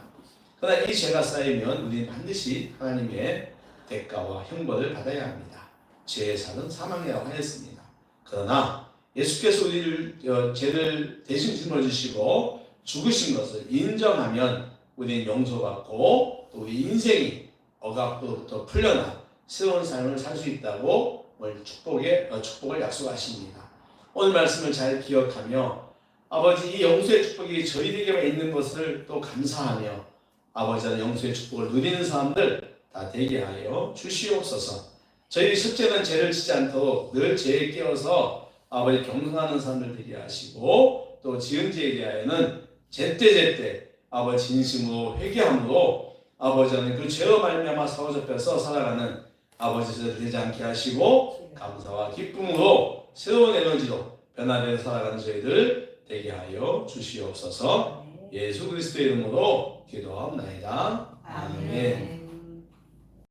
그러나 이 죄가 쌓이면 우리는 반드시 하나님의 대가와 형벌을 받아야 합니다. 죄의 살은 사망이라고 하였습니다. 그러나 예수께서 우리를 죄를 대신 짊어지시고 죽으신 것을 인정하면 우리는 용서받고 또 우리 인생이 억압으로부터 풀려나 새로운 삶을 살 수 있다고 오늘 축복을 약속하십니다. 오늘 말씀을 잘 기억하며 아버지, 이 용서의 축복이 저희에게만 있는 것을 또 감사하며 아버지의 용서의 축복을 누리는 사람들 다 되게 하여 주시옵소서. 저희들이 첫째는 죄를 짓지 않도록 늘 죄에 깨어서 아버지 경성하는 사람들 되게 하시고, 또 지은 죄에 대하여는 제때 아버지 진심으로 회개함으로 아버지 하나님 그 죄로 말미암아 사로잡혀서 살아가는 아버지들 되지 않게 하시고, 감사와 기쁨으로 새로운 에너지로 변화되어 살아가는 저희들 되게 하여 주시옵소서. 예수 그리스도의 이름으로 기도하옵나이다. 아멘.